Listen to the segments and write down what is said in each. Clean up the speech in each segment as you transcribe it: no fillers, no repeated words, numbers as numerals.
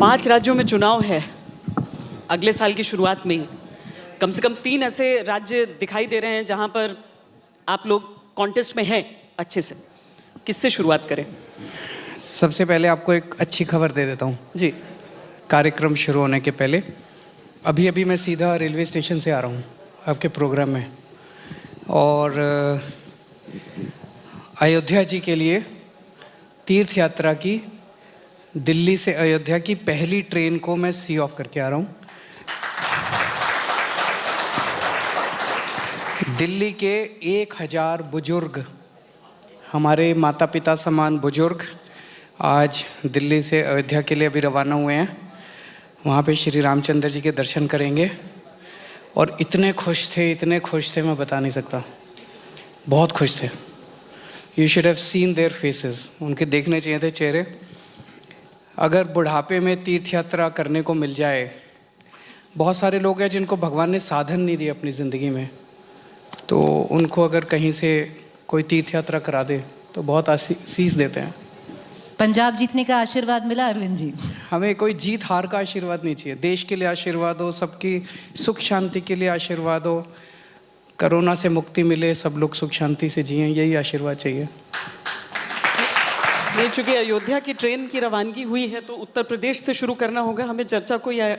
5 राज्यों में चुनाव है अगले साल की शुरुआत में ही। कम से कम 3 ऐसे राज्य दिखाई दे रहे हैं जहां पर आप लोग कॉन्टेस्ट में हैं अच्छे से। किससे शुरुआत करें? सबसे पहले आपको एक अच्छी खबर दे देता हूँ जी। कार्यक्रम शुरू होने के पहले अभी अभी मैं सीधा रेलवे स्टेशन से आ रहा हूँ आपके प्रोग्राम में, और अयोध्या जी के लिए तीर्थ यात्रा की दिल्ली से अयोध्या की पहली ट्रेन को मैं सी ऑफ करके आ रहा हूँ। दिल्ली के 1000 बुजुर्ग, हमारे माता पिता समान बुजुर्ग आज दिल्ली से अयोध्या के लिए अभी रवाना हुए हैं। वहाँ पे श्री रामचंद्र जी के दर्शन करेंगे और इतने खुश थे मैं बता नहीं सकता, बहुत खुश थे। You should have seen their faces, उनके देखने चाहिए थे चेहरे। अगर बुढ़ापे में तीर्थ यात्रा करने को मिल जाए, बहुत सारे लोग हैं जिनको भगवान ने साधन नहीं दिए अपनी ज़िंदगी में, तो उनको अगर कहीं से कोई तीर्थ यात्रा करा दे तो बहुत आशीष देते हैं। पंजाब जीतने का आशीर्वाद मिला अरविंद जी? हमें कोई जीत हार का आशीर्वाद नहीं चाहिए, देश के लिए आशीर्वाद हो, सबकी सुख शांति के लिए आशीर्वाद हो, कोरोना से मुक्ति मिले, सब लोग सुख शांति से जिएं, यही आशीर्वाद चाहिए। नहीं, चूंकि अयोध्या की ट्रेन की रवानगी हुई है तो उत्तर प्रदेश से शुरू करना होगा हमें चर्चा को, या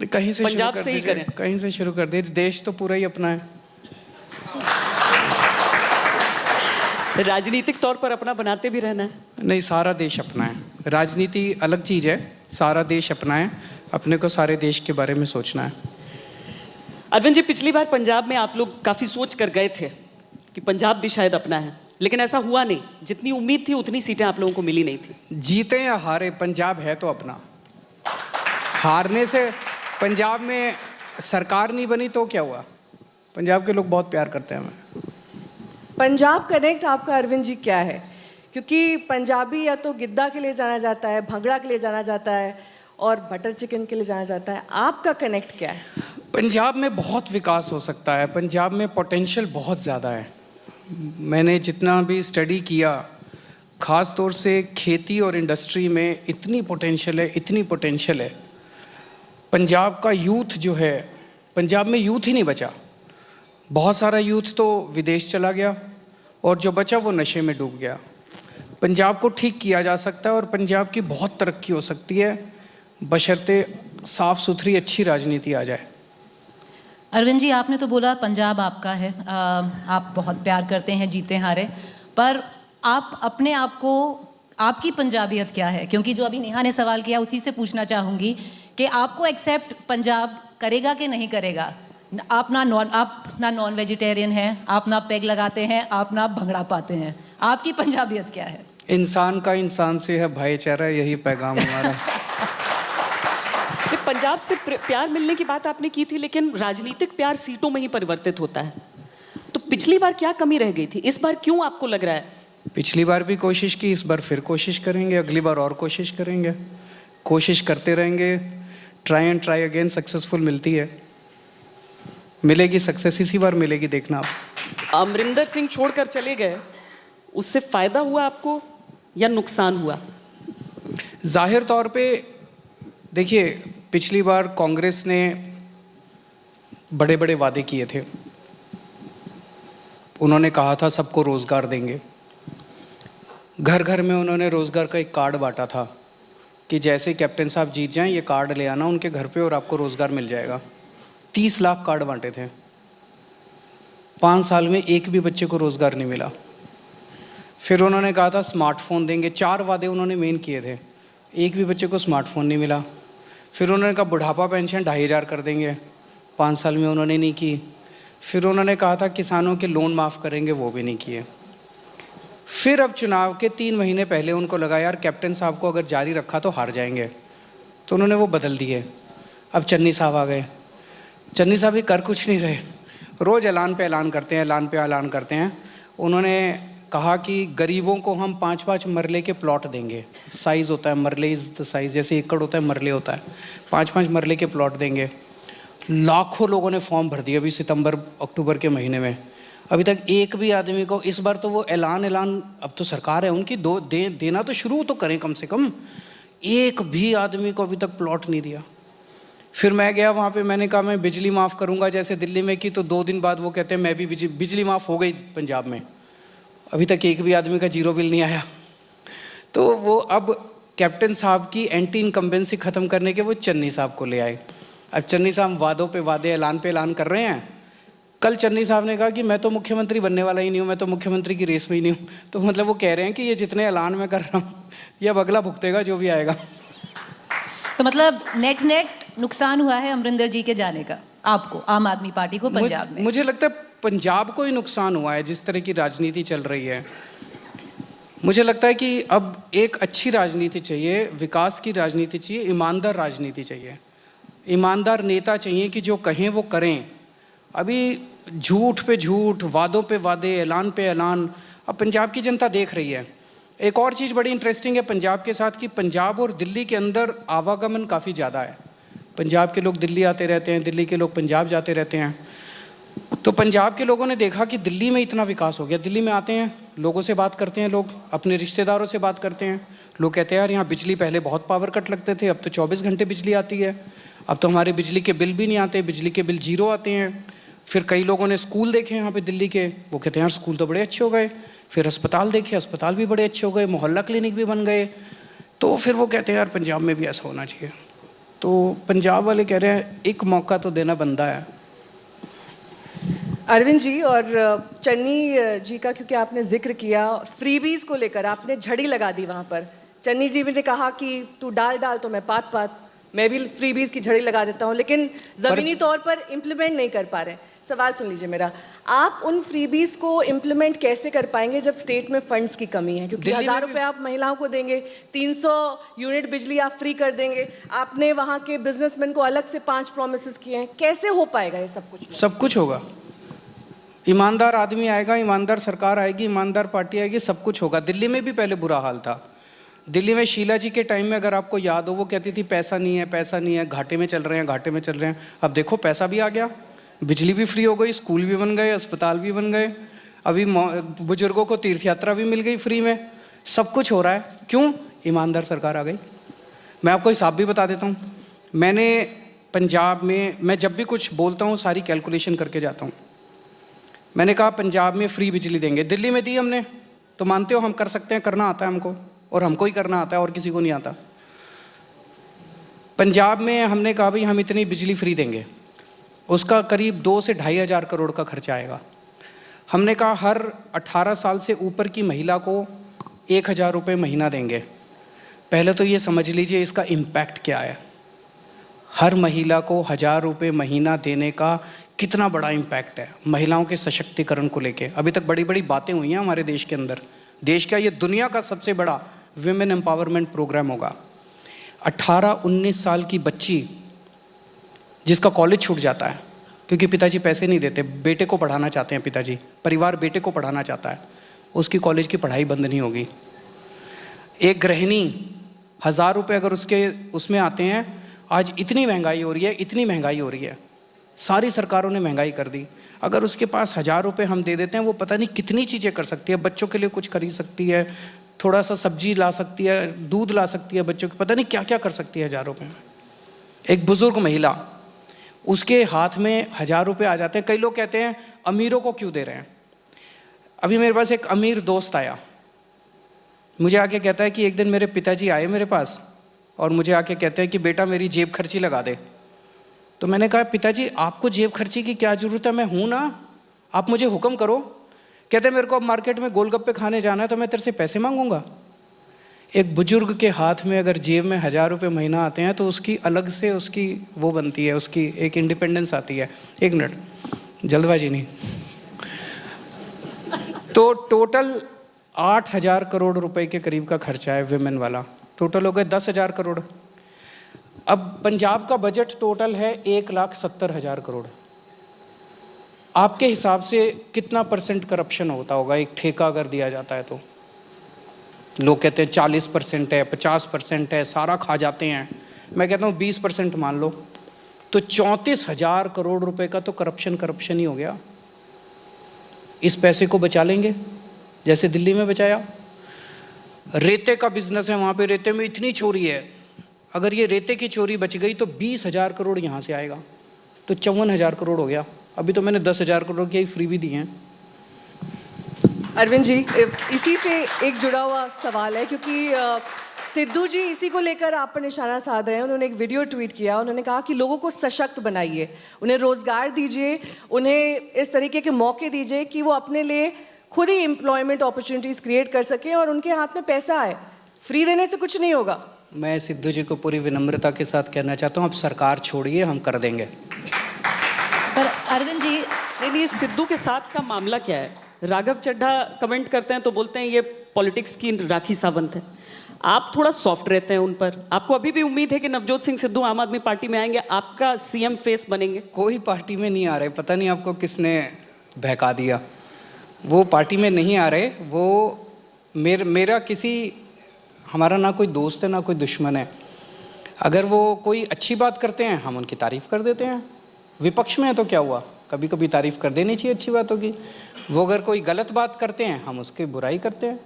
कहीं से पंजाब से ही करें? कहीं से शुरू कर दे, देश तो पूरा ही अपना है। राजनीतिक तौर पर अपना बनाते भी रहना है? नहीं, सारा देश अपना है। राजनीति अलग चीज़ है, सारा देश अपना है, अपने को सारे देश के बारे में सोचना है। अरविंद जी, पिछली बार पंजाब में आप लोग काफ़ी सोच कर गए थे कि पंजाब भी शायद अपना है, लेकिन ऐसा हुआ नहीं। जितनी उम्मीद थी उतनी सीटें आप लोगों को मिली नहीं थी। जीते या हारे, पंजाब है तो अपना। हारने से पंजाब में सरकार नहीं बनी तो क्या हुआ? पंजाब के लोग बहुत प्यार करते हैं हमें। पंजाब कनेक्ट आपका अरविंद जी क्या है? क्योंकि पंजाबी या तो गिद्दा के लिए जाना जाता है, भंगड़ा के लिए जाना जाता है और बटर चिकन के लिए जाना जाता है। आपका कनेक्ट क्या है? पंजाब में बहुत विकास हो सकता है, पंजाब में पोटेंशियल बहुत ज़्यादा है। मैंने जितना भी स्टडी किया, ख़ास तौर से खेती और इंडस्ट्री में इतनी पोटेंशियल है। पंजाब का यूथ जो है, पंजाब में यूथ ही नहीं बचा। बहुत सारा यूथ तो विदेश चला गया और जो बचा वो नशे में डूब गया। पंजाब को ठीक किया जा सकता है और पंजाब की बहुत तरक्की हो सकती है, बशर्ते साफ़ सुथरी अच्छी राजनीति आ जाए। अरविंद जी, आपने तो बोला पंजाब आपका है, आप बहुत प्यार करते हैं जीते हारे, पर आप अपने आप को, आपकी पंजाबियत क्या है? क्योंकि जो अभी नेहा ने सवाल किया उसी से पूछना चाहूँगी कि आपको एक्सेप्ट पंजाब करेगा कि नहीं करेगा? आप ना नॉन वेजिटेरियन हैं, आप ना पेग लगाते हैं, आप ना भंगड़ा पाते हैं, आपकी पंजाबियत क्या है? इंसान का इंसान से है भाईचारा, यही पैगाम हमारा। पंजाब से प्यार मिलने की बात आपने की थी, लेकिन राजनीतिक प्यार सीटों में ही परिवर्तित होता है। तो पिछली बार क्या कमी रह गई थी? इस बार क्यों आपको लग रहा है? पिछली बार भी कोशिश की, इस बार फिर कोशिश करेंगे, अगली बार और कोशिश करेंगे, कोशिश करते रहेंगे। Try and try again successful मिलती है, मिलेगी सक्सेस, इसी बार मिलेगी, देखना आप। अमरिंदर सिंह छोड़कर चले गए, उससे फायदा हुआ आपको या नुकसान हुआ? जाहिर तौर पे देखिए, पिछली बार कांग्रेस ने बड़े बड़े वादे किए थे। उन्होंने कहा था सबको रोज़गार देंगे, घर घर में उन्होंने रोज़गार का एक कार्ड बांटा था कि जैसे कैप्टन साहब जीत जाएं ये कार्ड ले आना उनके घर पे और आपको रोज़गार मिल जाएगा। 30 लाख कार्ड बांटे थे। 5 साल में एक भी बच्चे को रोज़गार नहीं मिला। फिर उन्होंने कहा था स्मार्टफोन देंगे, 4 वादे उन्होंने मेन किए थे, एक भी बच्चे को स्मार्टफोन नहीं मिला। फिर उन्होंने कहा बुढ़ापा पेंशन 2500 कर देंगे, 5 साल में उन्होंने नहीं की। फिर उन्होंने कहा था किसानों के लोन माफ़ करेंगे, वो भी नहीं किए। फिर अब चुनाव के 3 महीने पहले उनको लगा यार कैप्टन साहब को अगर जारी रखा तो हार जाएंगे, तो उन्होंने वो बदल दिए। अब चन्नी साहब आ गए। चन्नी साहब भी कर कुछ नहीं रहे, रोज़ ऐलान पे ऐलान करते हैं, ऐलान पे ऐलान करते हैं। उन्होंने कहा कि गरीबों को हम 5-5 मरले के प्लॉट देंगे। साइज़ होता है, मरले इज़ द साइज़, जैसे एकड़ होता है मरले होता है, 5-5 मरले के प्लॉट देंगे। लाखों लोगों ने फॉर्म भर दिए अभी सितंबर अक्टूबर के महीने में, अभी तक एक भी आदमी को। इस बार तो वो ऐलान अब तो सरकार है उनकी, देना तो शुरू तो करें कम से कम। एक भी आदमी को अभी तक प्लॉट नहीं दिया। फिर मैं गया वहाँ पे, मैंने कहा मैं बिजली माफ़ करूँगा जैसे दिल्ली में की, तो 2 दिन बाद वो कहते हैं मैं भी बिजली माफ़ हो गई पंजाब में। अभी तक एक भी आदमी का जीरो बिल नहीं आया। तो वो अब कैप्टन साहब की एंटी इनकम्बेंसी ख़त्म करने के वो चन्नी साहब को ले आए। अब चन्नी साहब वादों पे वादे, ऐलान पे ऐलान कर रहे हैं। कल चन्नी साहब ने कहा कि मैं तो मुख्यमंत्री बनने वाला ही नहीं हूँ, मैं तो मुख्यमंत्री की रेस में ही नहीं हूँ। तो मतलब वो कह रहे हैं कि ये जितने ऐलान मैं कर रहा हूँ ये अब अगला भुगतेगा जो भी आएगा। तो मतलब नेट नुकसान हुआ है अमरिंदर जी के जाने का आपको, आम आदमी पार्टी को पंजाब में? मुझे लगता है पंजाब को ही नुकसान हुआ है जिस तरह की राजनीति चल रही है। मुझे लगता है कि अब एक अच्छी राजनीति चाहिए, विकास की राजनीति चाहिए, ईमानदार राजनीति चाहिए, ईमानदार नेता चाहिए कि जो कहें वो करें। अभी झूठ पे झूठ, वादों पे वादे, ऐलान पे ऐलान अब पंजाब की जनता देख रही है। एक और चीज़ बड़ी इंटरेस्टिंग है पंजाब के साथ कि पंजाब और दिल्ली के अंदर आवागमन काफ़ी ज़्यादा है। पंजाब के लोग दिल्ली आते रहते हैं, दिल्ली के लोग पंजाब जाते रहते हैं। तो पंजाब के लोगों ने देखा कि दिल्ली में इतना विकास हो गया, दिल्ली में आते हैं, लोगों से बात करते हैं, लोग अपने रिश्तेदारों से बात करते हैं। लोग कहते हैं यार यहाँ बिजली पहले बहुत पावर कट लगते थे, अब तो 24 घंटे बिजली आती है, अब तो हमारे बिजली के बिल भी नहीं आते, बिजली के बिल 0 आते हैं। फिर कई लोगों ने स्कूल देखे यहाँ पे दिल्ली के, वो कहते हैं यार स्कूल तो बड़े अच्छे हो गए। फिर अस्पताल देखे, अस्पताल भी बड़े अच्छे हो गए, मोहल्ला क्लिनिक भी बन गए। तो फिर वो कहते हैं यार पंजाब में भी ऐसा होना चाहिए। तो पंजाब वाले कह रहे हैं एक मौका तो देना बनता है। अरविंद जी और चन्नी जी का क्योंकि आपने जिक्र किया, फ्रीबीज को लेकर आपने झड़ी लगा दी वहाँ पर। चन्नी जी ने कहा कि तू डाल तो मैं पात, मैं भी फ्रीबीज की झड़ी लगा देता हूँ, लेकिन ज़मीनी तौर पर इम्प्लीमेंट नहीं कर पा रहे। सवाल सुन लीजिए मेरा, आप उन फ्रीबीज को इम्प्लीमेंट कैसे कर पाएंगे जब स्टेट में फंड्स की कमी है? क्योंकि 1000 रुपये आप महिलाओं को देंगे, 300 यूनिट बिजली आप फ्री कर देंगे, आपने वहाँ के बिजनेसमैन को अलग से 5 प्रॉमिसेस किए हैं, कैसे हो पाएगा ये सब कुछ? सब कुछ होगा, ईमानदार आदमी आएगा, ईमानदार सरकार आएगी, ईमानदार पार्टी आएगी, सब कुछ होगा। दिल्ली में भी पहले बुरा हाल था। दिल्ली में शीला जी के टाइम में अगर आपको याद हो, वो कहती थी पैसा नहीं है, पैसा नहीं है, घाटे में चल रहे हैं, घाटे में चल रहे हैं। अब देखो पैसा भी आ गया, बिजली भी फ्री हो गई, स्कूल भी बन गए, अस्पताल भी बन गए, अभी बुजुर्गों को तीर्थ यात्रा भी मिल गई फ्री में, सब कुछ हो रहा है। क्यों? ईमानदार सरकार आ गई। मैं आपको हिसाब भी बता देता हूँ। मैंने पंजाब में, मैं जब भी कुछ बोलता हूँ सारी कैलकुलेशन करके जाता हूँ। मैंने कहा पंजाब में फ्री बिजली देंगे, दिल्ली में दी हमने, तो मानते हो हम कर सकते हैं, करना आता है हमको, और हमको ही करना आता है और किसी को नहीं आता। पंजाब में हमने कहा भाई हम इतनी बिजली फ्री देंगे, उसका करीब 2 से 2.5 हज़ार करोड़ का खर्चा आएगा। हमने कहा हर 18 साल से ऊपर की महिला को 1000 रुपये महीना देंगे। पहले तो ये समझ लीजिए इसका इम्पैक्ट क्या है। हर महिला को 1000 रुपये महीना देने का कितना बड़ा इम्पैक्ट है महिलाओं के सशक्तिकरण को लेके। अभी तक बड़ी बड़ी बातें हुई हैं हमारे देश के अंदर, देश का ये दुनिया का सबसे बड़ा विमेन एम्पावरमेंट प्रोग्राम होगा। 18-19 साल की बच्ची जिसका कॉलेज छूट जाता है क्योंकि पिताजी पैसे नहीं देते, बेटे को पढ़ाना चाहते हैं पिताजी, परिवार बेटे को पढ़ाना चाहता है, उसकी कॉलेज की पढ़ाई बंद नहीं होगी। एक गृहिणी 1000 रुपये अगर उसमें आते हैं, आज इतनी महंगाई हो रही है, इतनी महंगाई हो रही है, सारी सरकारों ने महंगाई कर दी। अगर उसके पास 1000 रुपये हम दे देते हैं, वो पता नहीं कितनी चीज़ें कर सकती है। बच्चों के लिए कुछ खरीद सकती है, थोड़ा सा सब्जी ला सकती है, दूध ला सकती है बच्चों को, पता नहीं क्या क्या कर सकती है 1000 रुपये में। एक बुजुर्ग महिला, उसके हाथ में 1000 रुपये आ जाते हैं। कई लोग कहते हैं अमीरों को क्यों दे रहे हैं। अभी मेरे पास एक अमीर दोस्त आया, मुझे आके कहता है कि एक दिन मेरे पिताजी आए मेरे पास और मुझे आके कहते हैं कि बेटा मेरी जेब खर्ची लगा दे। तो मैंने कहा पिताजी आपको जेब खर्ची की क्या ज़रूरत है, मैं हूँ ना, आप मुझे हुक्म करो। कहते मेरे को अब मार्केट में गोलगप्पे खाने जाना है तो मैं तेरे से पैसे मांगूंगा। एक बुजुर्ग के हाथ में अगर जेब में 1000 रुपये महीना आते हैं तो उसकी अलग से उसकी वो बनती है, उसकी एक इंडिपेंडेंस आती है। एक मिनट, जल्दबाजी नहीं। तो टोटल 8000 करोड़ रुपए के करीब का खर्चा है विमेन वाला, टोटल हो गए 10,000 करोड़। अब पंजाब का बजट टोटल है 1,70,000 करोड़। आपके हिसाब से कितना % करप्शन होता होगा एक ठेका अगर दिया जाता है तो? लोग कहते हैं 40% है, 50% है, सारा खा जाते हैं। मैं कहता हूँ 20% मान लो, तो 34,000 करोड़ रुपए का तो करप्शन ही हो गया। इस पैसे को बचा लेंगे जैसे दिल्ली में बचाया। रेते का बिजनेस है वहाँ पे, रेते में इतनी चोरी है, अगर ये रेते की चोरी बच गई तो 20,000 करोड़ यहाँ से आएगा, तो 54,000 करोड़ हो गया। अभी तो मैंने 10,000 करोड़ की फ्री भी दी हैं। अरविंद जी, इसी से एक जुड़ा हुआ सवाल है, क्योंकि सिद्धू जी इसी को लेकर आप पर निशाना साध रहे हैं। उन्होंने एक वीडियो ट्वीट किया, उन्होंने कहा कि लोगों को सशक्त बनाइए, उन्हें रोजगार दीजिए, उन्हें इस तरीके के मौके दीजिए कि वो अपने लिए खुद ही एम्प्लॉयमेंट अपॉर्चुनिटीज़ क्रिएट कर सकें और उनके हाथ में पैसा आए। फ्री देने से कुछ नहीं होगा। मैं सिद्धू जी को पूरी विनम्रता के साथ कहना चाहता हूँ, अब सरकार छोड़िए, हम कर देंगे। पर अरविंद जी, नहीं, सिद्धू के साथ का मामला क्या है? राघव चड्ढा कमेंट करते हैं तो बोलते हैं ये पॉलिटिक्स की राखी सावंत है। आप थोड़ा सॉफ्ट रहते हैं उन पर। आपको अभी भी उम्मीद है कि नवजोत सिंह सिद्धू आम आदमी पार्टी में आएंगे, आपका सीएम फेस बनेंगे? कोई पार्टी में नहीं आ रहे, पता नहीं आपको किसने बहका दिया। वो पार्टी में नहीं आ रहे। वो मेरा किसी, हमारा ना कोई दोस्त है ना कोई दुश्मन है। अगर वो कोई अच्छी बात करते हैं हम उनकी तारीफ़ कर देते हैं। विपक्ष में है तो क्या हुआ, कभी कभी तारीफ़ कर देनी चाहिए अच्छी बातों की। वो अगर कोई गलत बात करते हैं हम उसकी बुराई करते हैं,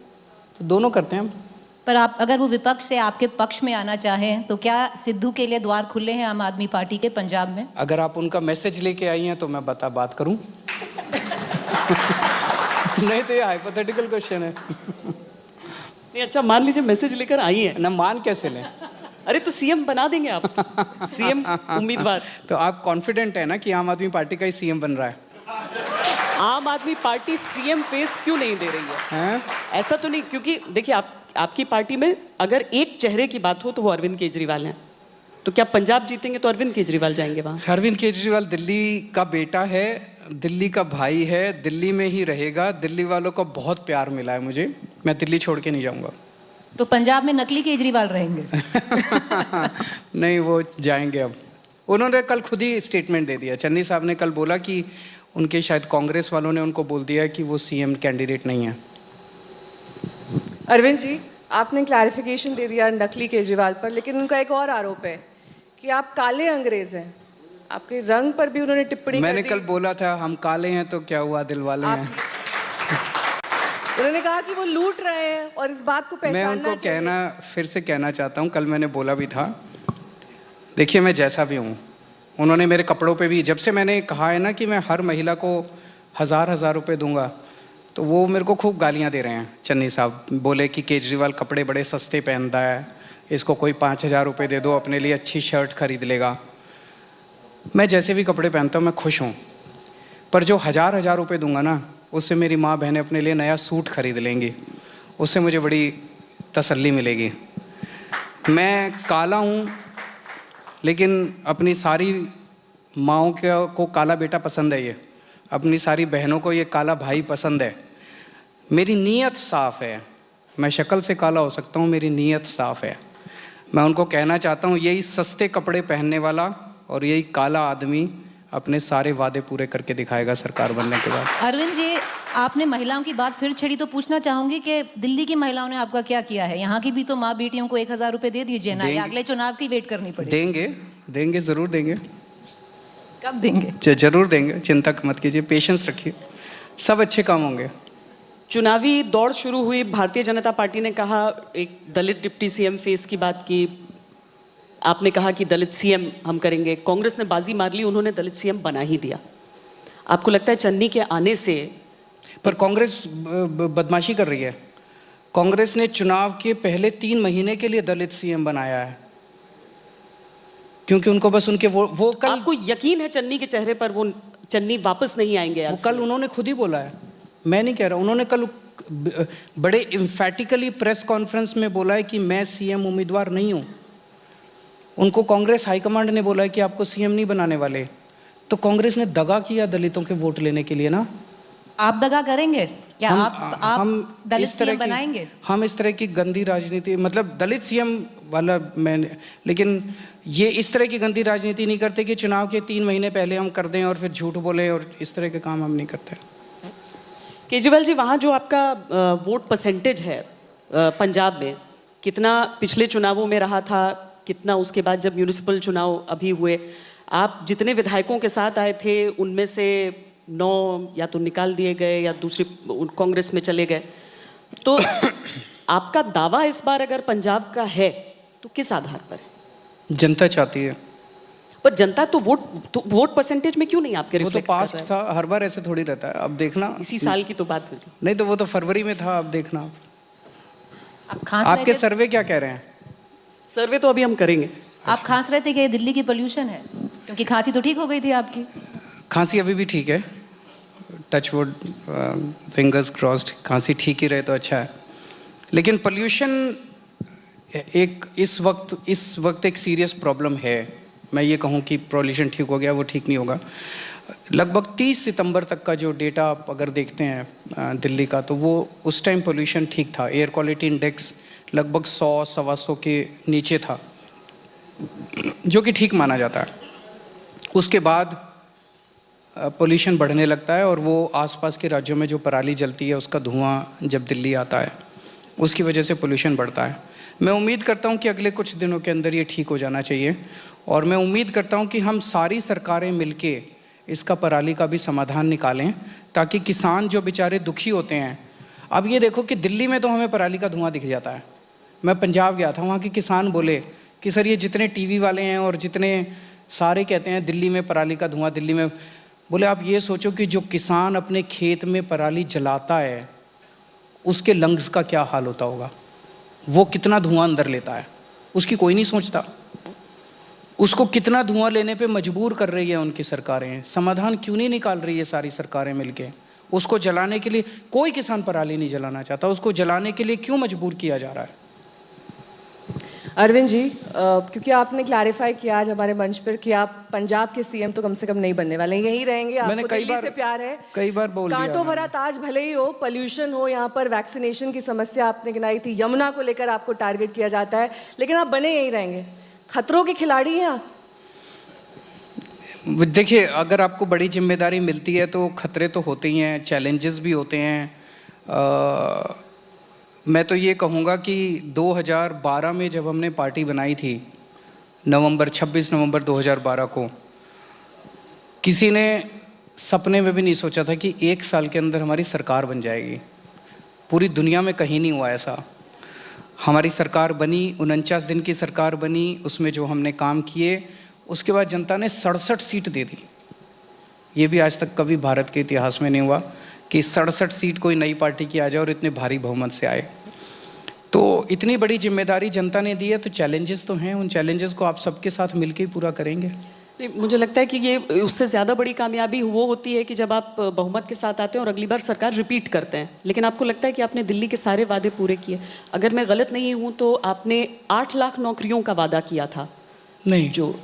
तो दोनों करते हैं हम। पर आप अगर वो विपक्ष से आपके पक्ष में आना चाहें तो क्या सिद्धू के लिए द्वार खुले हैं आम आदमी पार्टी के पंजाब में? अगर आप उनका मैसेज लेके आई हैं तो मैं बात करूं। नहीं तो ये हाइपोथेटिकल क्वेश्चन है। नहीं, अच्छा मान लीजिए मैसेज लेकर आई है ना, मान कैसे लें? अरे तो सीएम बना देंगे आप, सीएम उम्मीदवार। तो आप कॉन्फिडेंट है ना कि आम आदमी पार्टी का ही सीएम बन रहा है? आम आदमी पार्टी सीएम फेस क्यों नहीं दे रही है? ऐसा तो नहीं, क्योंकि देखिए आपकी पार्टी में अगर एक चेहरे की बात हो तो वो अरविंद केजरीवाल हैं। तो क्या पंजाब जीतेंगे तो अरविंद केजरीवाल जाएंगे वहाँ? अरविंद केजरीवाल दिल्ली का बेटा है, दिल्ली का भाई है, दिल्ली में ही रहेगा। दिल्ली वालों को बहुत प्यार मिला है मुझे, मैं दिल्ली छोड़ के नहीं जाऊँगा। तो पंजाब में नकली केजरीवाल रहेंगे? नहीं, वो जाएंगे अब। उन्होंने कल खुद ही स्टेटमेंट दे दिया, चन्नी साहब ने कल बोला कि उनके शायद कांग्रेस वालों ने उनको बोल दिया कि वो सीएम कैंडिडेट नहीं है। अरविंद जी, आपने क्लैरिफिकेशन दे दिया नकली केजरीवाल पर, लेकिन उनका एक और आरोप है कि आप काले अंग्रेज हैं। आपके रंग पर भी उन्होंने टिप्पणी मैंने कर दी। कल बोला था हम काले हैं तो क्या हुआ, दिल वाले हैं। उन्होंने कहा कि वो लूट रहे हैं और इस बात को मैं पहचानना उनको फिर से कहना चाहता हूँ, कल मैंने बोला भी था, देखिए मैं जैसा भी हूँ, उन्होंने मेरे कपड़ों पे भी, जब से मैंने कहा है ना कि मैं हर महिला को 1000 रुपये दूंगा, तो वो मेरे को खूब गालियाँ दे रहे हैं। चन्नी साहब बोले कि केजरीवाल कपड़े बड़े सस्ते पहनता है, इसको कोई 5000 रुपये दे दो, अपने लिए अच्छी शर्ट खरीद लेगा। मैं जैसे भी कपड़े पहनता हूँ मैं खुश हूँ, पर जो 1000 रुपये दूंगा ना, उससे मेरी माँ बहनें अपने लिए नया सूट खरीद लेंगी, उससे मुझे बड़ी तसल्ली मिलेगी। मैं काला हूँ, लेकिन अपनी सारी माँओं को काला बेटा पसंद है, ये अपनी सारी बहनों को ये काला भाई पसंद है। मेरी नीयत साफ़ है, मैं शक्ल से काला हो सकता हूँ, मेरी नीयत साफ़ है। मैं उनको कहना चाहता हूँ, यही सस्ते कपड़े पहनने वाला और यही काला आदमी अपने सारे वादे पूरे करके दिखाएगा सरकार बनने के बाद। अरविंद जी, आपने महिलाओं की बात फिर छेड़ी तो पूछना चाहूंगी कि दिल्ली की महिलाओं ने आपका क्या किया है? यहाँ की भी तो माँ बेटियों को 1000 रुपये दे दीजिए ना, या अगले चुनाव की वेट करनी पड़ेगी? देंगे, ज़रूर देंगे। कब देंगे? जरूर देंगे, चिंता मत कीजिए, पेशेंस रखिए, सब अच्छे काम होंगे। चुनावी दौड़ शुरू हुई, भारतीय जनता पार्टी ने कहा, एक दलित डिप्टी सीएम फेस की बात की, आपने कहा कि दलित सीएम हम करेंगे। कांग्रेस ने बाजी मार ली, उन्होंने दलित सीएम बना ही दिया। आपको लगता है चन्नी के आने से? पर कांग्रेस बदमाशी कर रही है। कांग्रेस ने चुनाव के पहले 3 महीने के लिए दलित सीएम बनाया है, क्योंकि उनको बस उनके वो कल, आपको यकीन है चन्नी के चेहरे पर वो चन्नी वापस नहीं आएंगे? वो कल उन्होंने खुद ही बोला है, मैं नहीं कह रहा, उन्होंने कल बड़े एम्फैटिकली प्रेस कॉन्फ्रेंस में बोला है कि मैं सीएम उम्मीदवार नहीं हूँ। उनको कांग्रेस हाईकमांड ने बोला है कि आपको सीएम नहीं बनाने वाले। तो कांग्रेस ने दगा किया दलितों के वोट लेने के लिए ना। आप दगा करेंगे क्या? आप दलित सीएम बनाएंगे? हम इस तरह की गंदी राजनीति, मतलब दलित सीएम वाला मैं, लेकिन ये इस तरह की गंदी राजनीति नहीं करते कि चुनाव के 3 महीने पहले हम कर दें और फिर झूठ बोलें, और इस तरह के काम हम नहीं करते। केजरीवाल जी, वहाँ जो आपका वोट परसेंटेज है पंजाब में, कितना पिछले चुनावों में रहा था, कितना उसके बाद जब म्यूनिसिपल चुनाव अभी हुए? आप जितने विधायकों के साथ आए थे उनमें से 9 या तो निकाल दिए गए या दूसरी कांग्रेस में चले गए। तो आपका दावा इस बार अगर पंजाब का है तो किस आधार पर है? जनता चाहती है। पर जनता तो वोट परसेंटेज में क्यों नहीं आपके वो तो रिफ्लेक्ट कर पास्ट रहा है? था, हर बार ऐसे थोड़ी रहता है। अब देखना, इसी साल की तो बात होगी। नहीं तो वो तो फरवरी में था, अब देखना। आप खांस आपके रहे थे, सर्वे क्या कह रहे हैं? सर्वे तो अभी हम करेंगे। आप खांस रहे थे कि ये दिल्ली की पोल्यूशन है, क्योंकि खांसी तो ठीक हो गई थी आपकी। खांसी अभी भी ठीक है, टच वुड, फिंगर्स क्रॉस्ड, खांसी ठीक ही रहे तो अच्छा है। लेकिन पोल्यूशन एक इस वक्त एक सीरियस प्रॉब्लम है। मैं ये कहूँ कि पोल्यूशन ठीक हो गया, वो ठीक नहीं होगा। लगभग 30 सितंबर तक का जो डेटा आप अगर देखते हैं दिल्ली का, तो वो उस टाइम पोल्यूशन ठीक था। एयर क्वालिटी इंडेक्स लगभग 100-125 के नीचे था, जो कि ठीक माना जाता है। उसके बाद पोल्यूशन बढ़ने लगता है और वो आसपास के राज्यों में जो पराली जलती है उसका धुआं जब दिल्ली आता है, उसकी वजह से पोल्यूशन बढ़ता है। मैं उम्मीद करता हूं कि अगले कुछ दिनों के अंदर ये ठीक हो जाना चाहिए, और मैं उम्मीद करता हूं कि हम सारी सरकारें मिलके इसका पराली का भी समाधान निकालें, ताकि किसान जो बेचारे दुखी होते हैं। अब ये देखो कि दिल्ली में तो हमें पराली का धुआं दिख जाता है। मैं पंजाब गया था, वहाँ के किसान बोले कि सर ये जितने टीवी वाले हैं और जितने सारे कहते हैं दिल्ली में पराली का धुआं, दिल्ली में, बोले आप ये सोचो कि जो किसान अपने खेत में पराली जलाता है उसके लंग्स का क्या हाल होता होगा, वो कितना धुआं अंदर लेता है, उसकी कोई नहीं सोचता। उसको कितना धुआं लेने पे मजबूर कर रही है उनकी सरकारें। समाधान क्यों नहीं निकाल रही है सारी सरकारें मिलके? उसको जलाने के लिए कोई किसान पराली नहीं जलाना चाहता, उसको जलाने के लिए क्यों मजबूर किया जा रहा है? अरविंद जी, क्योंकि आपने क्लैरिफाई किया आज हमारे मंच पर कि आप पंजाब के सीएम तो कम से कम नहीं बनने वाले, यहीं रहेंगे, आपको दिल्ली से प्यार है। कई बार बोल दिया। कांटों भरा ताज भले ही हो, पोल्यूशन हो, यहाँ पर वैक्सीनेशन की समस्या आपने गिनाई थी, यमुना को लेकर आपको टारगेट किया जाता है, लेकिन आप बने यहीं रहेंगे। खतरों के खिलाड़ी हैं आप। देखिए, अगर आपको बड़ी जिम्मेदारी मिलती है तो खतरे तो होते ही हैं, चैलेंजेस भी होते हैं। मैं तो ये कहूँगा कि 2012 में जब हमने पार्टी बनाई थी, 26 नवंबर 2012 को, किसी ने सपने में भी नहीं सोचा था कि 1 साल के अंदर हमारी सरकार बन जाएगी। पूरी दुनिया में कहीं नहीं हुआ ऐसा। हमारी सरकार बनी, 49 दिन की सरकार बनी, उसमें जो हमने काम किए, उसके बाद जनता ने 67 सीट दे दी। ये भी आज तक कभी भारत के इतिहास में नहीं हुआ कि 67 सीट कोई नई पार्टी की आ जाए और इतने भारी बहुमत से आए। तो इतनी बड़ी जिम्मेदारी जनता ने दी है, तो चैलेंजेस तो हैं, उन चैलेंजेस को आप सबके साथ मिलकर ही पूरा करेंगे। मुझे लगता है कि ये उससे ज़्यादा बड़ी कामयाबी वो होती है कि जब आप बहुमत के साथ आते हैं और अगली बार सरकार रिपीट करते हैं। लेकिन आपको लगता है कि आपने दिल्ली के सारे वादे पूरे किए। अगर मैं गलत नहीं हूँ तो आपने 8 लाख नौकरियों का वादा किया था। नहीं, जो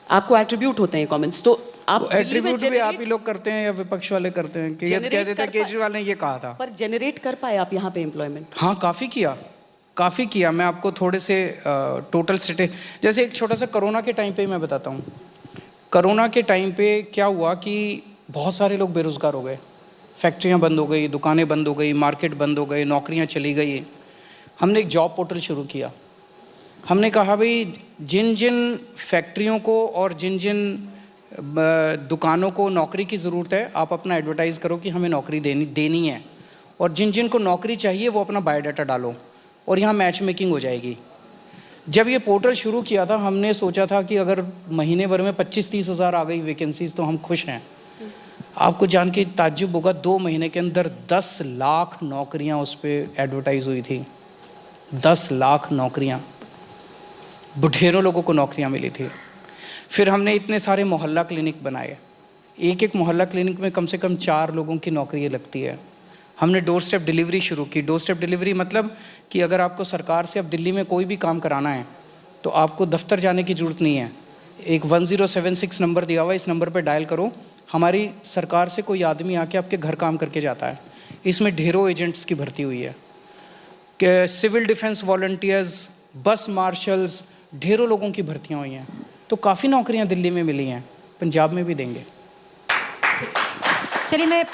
आपको एट्रीब्यूट होते हैं कमेंट्स, तो आप एट्रीब्यूट भी आप ही लोग करते हैं या विपक्ष वाले करते हैं कि ये कह देते हैं केजरीवाल ने ये कहा था। पर जनरेट कर पाए आप यहाँ पे एम्प्लॉयमेंट? हाँ, काफ़ी किया। मैं आपको थोड़े से टोटल स्टेट, जैसे एक छोटा सा कोरोना के टाइम पे मैं बताता हूँ। कोरोना के टाइम पे क्या हुआ कि बहुत सारे लोग बेरोज़गार हो गए, फैक्ट्रियाँ बंद हो गई, दुकानें बंद हो गई, मार्केट बंद हो गए, नौकरियाँ चली गई। हमने एक जॉब पोर्टल शुरू किया। हमने कहा भाई जिन जिन फैक्ट्रियों को और जिन जिन दुकानों को नौकरी की ज़रूरत है, आप अपना एडवर्टाइज़ करो कि हमें नौकरी देनी है, और जिन जिन को नौकरी चाहिए वो अपना बायोडाटा डालो, और यहाँ मैच मेकिंग हो जाएगी। जब ये पोर्टल शुरू किया था, हमने सोचा था कि अगर महीने भर में 25-30 हज़ार आ गई वैकेंसीज तो हम खुश हैं। आपको जान के ताज्जुब होगा, 2 महीने के अंदर 10 लाख नौकरियाँ उस पर एडवर्टाइज़ हुई थी। 10 लाख नौकरियाँ, ढेरों लोगों को नौकरियाँ मिली थी। फिर हमने इतने सारे मोहल्ला क्लिनिक बनाए। एक मोहल्ला क्लिनिक में कम से कम 4 लोगों की नौकरी लगती है। हमने डोर स्टेप डिलीवरी शुरू की। डोर स्टेप डिलीवरी मतलब कि अगर आपको सरकार से अब दिल्ली में कोई भी काम कराना है तो आपको दफ्तर जाने की ज़रूरत नहीं है। एक 1076 नंबर दिया हुआ है, इस नंबर पर डायल करो, हमारी सरकार से कोई आदमी आके आपके घर काम करके जाता है। इसमें ढेरों एजेंट्स की भर्ती हुई है, कि सिविल डिफेंस वॉलंटियर्स, बस मार्शल्स, ढेरों लोगों की भर्तियाँ हुई हैं। तो काफ़ी नौकरियाँ दिल्ली में मिली हैं, पंजाब में भी देंगे। चलिए, मैं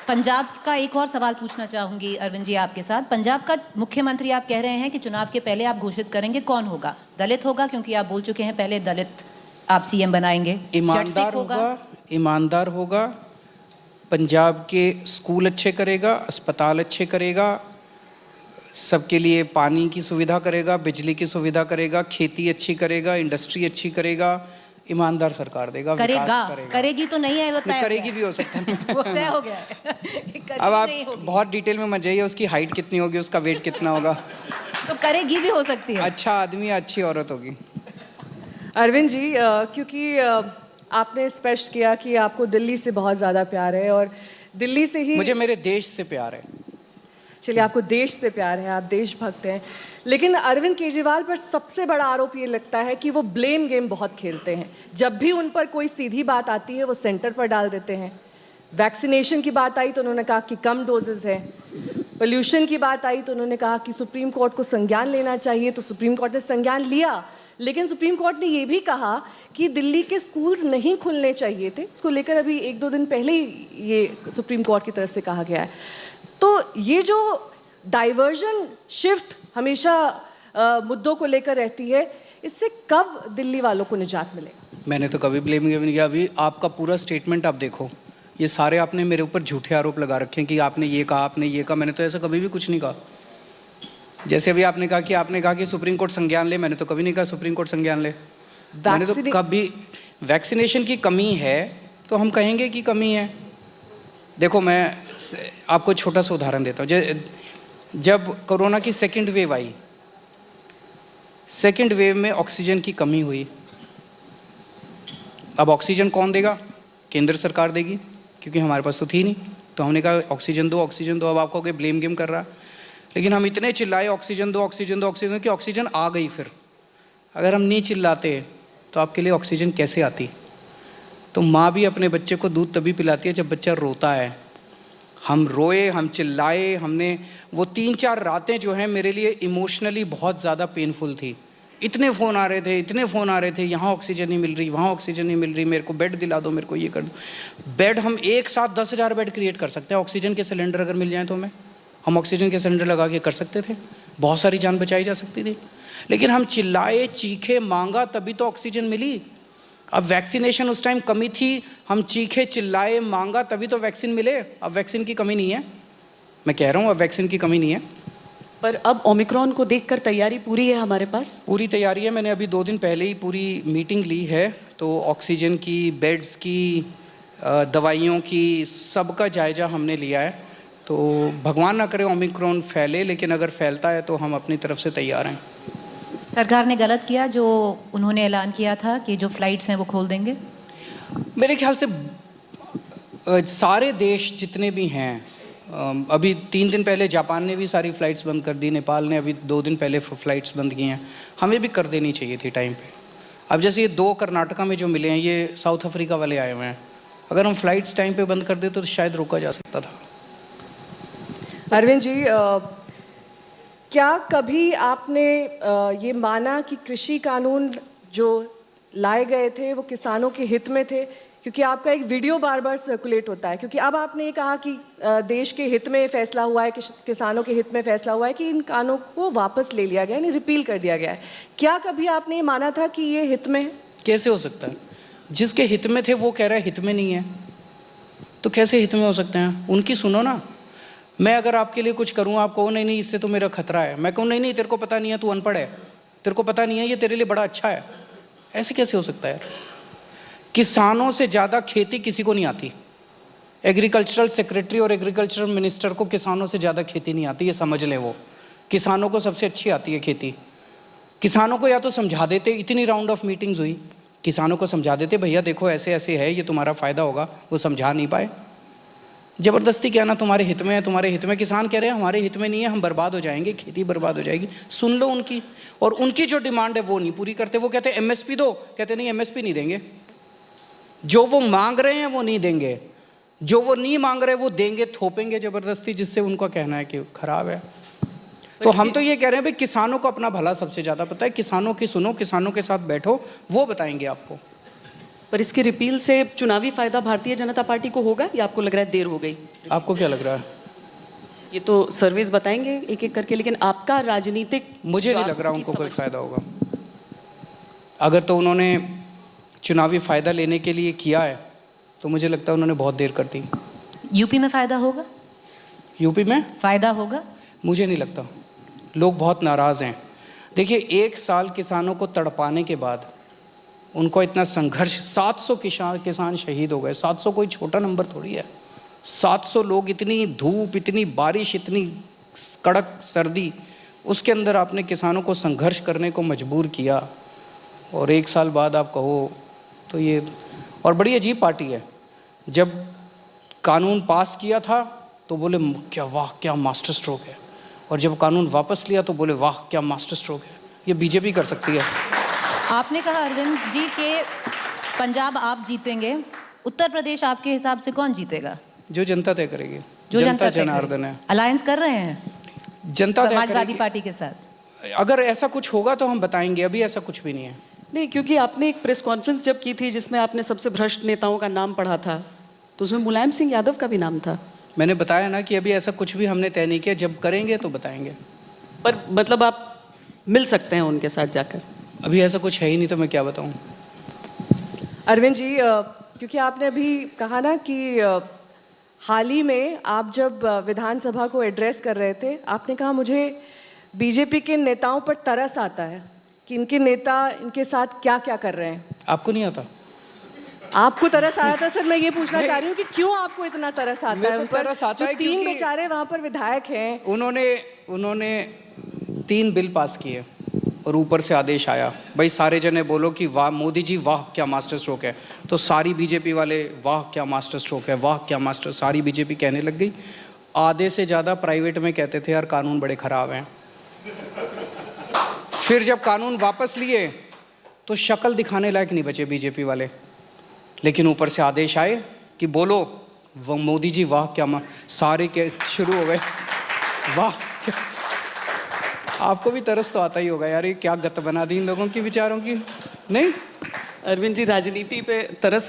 पंजाब का एक और सवाल पूछना चाहूँगी अरविंद जी आपके साथ। पंजाब का मुख्यमंत्री आप कह रहे हैं कि चुनाव के पहले आप घोषित करेंगे, कौन होगा? दलित होगा, क्योंकि आप बोल चुके हैं पहले दलित आप सीएम बनाएंगे। ईमानदार होगा, पंजाब के स्कूल अच्छे करेगा, अस्पताल अच्छे करेगा, सबके लिए पानी की सुविधा करेगा, बिजली की सुविधा करेगा, खेती अच्छी करेगा, इंडस्ट्री अच्छी करेगा, ईमानदार सरकार देगा, करेगा, विकास करेगा। करेगी तो नहीं है, वो तय हो करेगी गया भी हो सकता है। है। वो तय हो गया है कि करेगी अब आप नहीं होगी। बहुत डिटेल में मत जाइए, उसकी हाइट कितनी होगी, उसका वेट कितना होगा। तो करेगी भी हो सकती है। अच्छा आदमी या अच्छी औरत होगी। अरविंद जी, क्योंकि आपने स्पष्ट किया कि आपको दिल्ली से बहुत ज़्यादा प्यार है और दिल्ली से ही मुझे मेरे देश से प्यार है। चलिए, आपको देश से प्यार है, आप देशभक्त हैं, लेकिन अरविंद केजरीवाल पर सबसे बड़ा आरोप ये लगता है कि वो ब्लेम गेम बहुत खेलते हैं। जब भी उन पर कोई सीधी बात आती है वो सेंटर पर डाल देते हैं। वैक्सीनेशन की बात आई तो उन्होंने कहा कि कम डोजेज है, पोल्यूशन की बात आई तो उन्होंने कहा कि सुप्रीम कोर्ट को संज्ञान लेना चाहिए, तो सुप्रीम कोर्ट ने संज्ञान लिया, लेकिन सुप्रीम कोर्ट ने ये भी कहा कि दिल्ली के स्कूल्स नहीं खुलने चाहिए थे। इसको लेकर अभी 1-2 दिन पहले ही ये सुप्रीम कोर्ट की तरफ से कहा गया है। तो ये जो डाइवर्जन शिफ्ट हमेशा मुद्दों को लेकर रहती है, इससे कब दिल्ली वालों को निजात मिलेगा? मैंने तो कभी ब्लेम नहीं किया। अभी आपका पूरा स्टेटमेंट आप देखो, ये सारे आपने मेरे ऊपर झूठे आरोप लगा रखे हैं कि आपने ये कहा, आपने ये कहा। मैंने तो ऐसा कभी भी कुछ नहीं कहा। जैसे अभी आपने कहा कि सुप्रीम कोर्ट संज्ञान ले, मैंने तो कभी नहीं कहा सुप्रीम कोर्ट संज्ञान ले। मैंने तो कभी वैक्सीनेशन की कमी है तो हम कहेंगे कि कमी है। देखो, मैं आपको छोटा सा उदाहरण देता हूँ। जब कोरोना की सेकंड वेव आई, सेकंड वेव में ऑक्सीजन की कमी हुई। अब ऑक्सीजन कौन देगा? केंद्र सरकार देगी, क्योंकि हमारे पास तो थी नहीं। तो हमने कहा ऑक्सीजन दो, ऑक्सीजन दो। अब आपको कोई ब्लेम गेम कर रहा, लेकिन हम इतने चिल्लाए ऑक्सीजन दो, ऑक्सीजन दो, ऑक्सीजन, कि ऑक्सीजन आ गई। फिर अगर हम नहीं चिल्लाते तो आपके लिए ऑक्सीजन कैसे आती? तो माँ भी अपने बच्चे को दूध तभी पिलाती है जब बच्चा रोता है। हम रोए, हम चिल्लाए, हमने वो 3-4 रातें जो हैं मेरे लिए इमोशनली बहुत ज़्यादा पेनफुल थी। इतने फ़ोन आ रहे थे, इतने फ़ोन आ रहे थे, यहाँ ऑक्सीजन नहीं मिल रही, वहाँ ऑक्सीजन नहीं मिल रही, मेरे को बेड दिला दो, मेरे को ये कर दो। बेड हम एक साथ 10,000 बेड क्रिएट कर सकते हैं। ऑक्सीजन के सिलेंडर अगर मिल जाएँ तो हम ऑक्सीजन के सिलेंडर लगा के कर सकते थे, बहुत सारी जान बचाई जा सकती थी। लेकिन हम चिल्लाए, चीखे, मांगा, तभी तो ऑक्सीजन मिली। अब वैक्सीनेशन उस टाइम कमी थी, हम चीखे, चिल्लाए, मांगा, तभी तो वैक्सीन मिले। अब वैक्सीन की कमी नहीं है, मैं कह रहा हूँ, अब वैक्सीन की कमी नहीं है। पर अब ओमिक्रॉन को देखकर तैयारी पूरी है हमारे पास? पूरी तैयारी है। मैंने अभी 2 दिन पहले ही पूरी मीटिंग ली है, तो ऑक्सीजन की, बेड्स की, दवाइयों की, सबका जायजा हमने लिया है। तो भगवान ना करे ओमिक्रॉन फैले, लेकिन अगर फैलता है तो हम अपनी तरफ से तैयार हैं। सरकार ने गलत किया जो उन्होंने ऐलान किया था कि जो फ्लाइट्स हैं वो खोल देंगे? मेरे ख्याल से सारे देश जितने भी हैं, अभी 3 दिन पहले जापान ने भी सारी फ़्लाइट्स बंद कर दी, नेपाल ने अभी 2 दिन पहले फ़्लाइट्स बंद की हैं। हमें भी कर देनी चाहिए थी टाइम पे। अब जैसे ये 2 कर्नाटका में जो मिले हैं, ये साउथ अफ्रीका वाले आए हुए हैं। अगर हम फ़्लाइट्स टाइम पे बंद कर देते तो शायद रोका जा सकता था। अरविंद जी, क्या कभी आपने ये माना कि कृषि कानून जो लाए गए थे वो किसानों के हित में थे? क्योंकि आपका एक वीडियो बार बार सर्कुलेट होता है, क्योंकि अब आपने ये कहा कि देश के हित में फैसला हुआ है, किसानों के हित में फैसला हुआ है कि इन कानूनों को वापस ले लिया गया, यानी रिपील कर दिया गया है। क्या कभी आपने ये माना था कि ये हित में है? कैसे हो सकता है? जिसके हित में थे वो कह रहा है हित में नहीं है, तो कैसे हित में हो सकते हैं? उनकी सुनो ना। मैं अगर आपके लिए कुछ करूँ, आप कहो नहीं नहीं इससे तो मेरा खतरा है, मैं कहूँ नहीं नहीं तेरे को पता नहीं है, तू अनपढ़ है, तेरे को पता नहीं है, ये तेरे लिए बड़ा अच्छा है। ऐसे कैसे हो सकता है यार? किसानों से ज़्यादा खेती किसी को नहीं आती। एग्रीकल्चरल सेक्रेटरी और एग्रीकल्चरल मिनिस्टर को किसानों से ज़्यादा खेती नहीं आती, ये समझ ले। वो किसानों को सबसे अच्छी आती है खेती। किसानों को या तो समझा देते, इतनी राउंड ऑफ मीटिंग्स हुई, किसानों को समझा देते भैया देखो ऐसे ऐसे है, ये तुम्हारा फ़ायदा होगा। वो समझा नहीं पाए, ज़बरदस्ती कहना तुम्हारे हित में है, तुम्हारे हित में। किसान कह रहे हैं हमारे हित में नहीं है, हम बर्बाद हो जाएंगे, खेती बर्बाद हो जाएगी। सुन लो उनकी, और उनकी जो डिमांड है वो नहीं पूरी करते। वो कहते हैं एमएसपी दो, कहते नहीं एमएसपी नहीं देंगे। जो वो मांग रहे हैं वो नहीं देंगे, जो वो नहीं मांग रहे वो देंगे, थोपेंगे ज़बरदस्ती, जिससे उनका कहना है कि खराब है। तो हम तो ये कह रहे हैं भाई किसानों को अपना भला सबसे ज़्यादा पता है, किसानों की सुनो, किसानों के साथ बैठो, वो बताएंगे आपको। पर इसकी रिपील से चुनावी फायदा भारतीय जनता पार्टी को होगा या आपको लग रहा है देर हो गई? आपको क्या लग रहा है? ये तो सर्विस बताएंगे एक एक करके, लेकिन आपका राजनीतिक, मुझे नहीं लग रहा उनको कोई फ़ायदा होगा। अगर तो उन्होंने चुनावी फ़ायदा लेने के लिए किया है तो मुझे लगता है उन्होंने बहुत देर कर दी। यूपी में फ़ायदा होगा? यूपी में फ़ायदा होगा? मुझे नहीं लगता। लोग बहुत नाराज़ हैं। देखिए, 1 साल किसानों को तड़पाने के बाद उनको इतना संघर्ष, 700 किसान शहीद हो गए। 700 कोई छोटा नंबर थोड़ी है। 700 लोग, इतनी धूप, इतनी बारिश, इतनी कड़क सर्दी, उसके अंदर आपने किसानों को संघर्ष करने को मजबूर किया, और 1 साल बाद आप कहो तो ये, और बड़ी अजीब पार्टी है। जब कानून पास किया था तो बोले क्या वाह क्या मास्टर स्ट्रोक है, और जब कानून वापस लिया तो बोले वाह क्या मास्टर स्ट्रोक है। ये बीजेपी कर सकती है। आपने कहा अरविंद जी के पंजाब आप जीतेंगे, उत्तर प्रदेश आपके हिसाब से कौन जीतेगा? जो जनता तय करेगी। जो जनता जनार्दन है। अलायंस कर रहे हैं जनता तय समाजवादी करेगी। पार्टी के साथ? अगर ऐसा कुछ होगा तो हम बताएंगे, अभी ऐसा कुछ भी नहीं है। नहीं, क्योंकि आपने एक प्रेस कॉन्फ्रेंस जब की थी जिसमें आपने सबसे भ्रष्ट नेताओं का नाम पढ़ा था, तो उसमें मुलायम सिंह यादव का भी नाम था। मैंने बताया ना कि अभी ऐसा कुछ भी हमने तय नहीं किया, जब करेंगे तो बताएंगे। पर मतलब आप मिल सकते हैं उनके साथ जाकर? अभी ऐसा कुछ है ही नहीं, तो मैं क्या बताऊं। अरविंद जी, क्योंकि आपने अभी कहा ना कि हाल ही में आप जब विधानसभा को एड्रेस कर रहे थे, आपने कहा मुझे बीजेपी के नेताओं पर तरस आता है कि इनके नेता इनके साथ क्या क्या कर रहे हैं। आपको नहीं आता? आपको तरस आया था सर? मैं ये पूछना चाह रही हूँ कि क्यों आपको इतना तरस आता है उन पर? तरस आता है जो 3 क्योंकि बेचारे वहाँ पर विधायक हैं। उन्होंने 3 बिल पास किए और ऊपर से आदेश आया, भाई सारे जने बोलो कि वाह मोदी जी वाह क्या मास्टर स्ट्रोक है। तो सारी बीजेपी वाले वाह क्या मास्टर स्ट्रोक है, वाह क्या मास्टर, सारी बीजेपी कहने लग गई। आधे से ज़्यादा प्राइवेट में कहते थे यार कानून बड़े ख़राब हैं। फिर जब कानून वापस लिए तो शक्ल दिखाने लायक नहीं बचे बीजेपी वाले, लेकिन ऊपर से आदेश आए कि बोलो वो मोदी जी वाह क्या सारे के शुरू हो गए वाह। आपको भी तरस तो आता ही होगा यार, ये क्या गत बना दी इन लोगों की विचारों की, नहीं? अरविंद जी, राजनीति पे तरस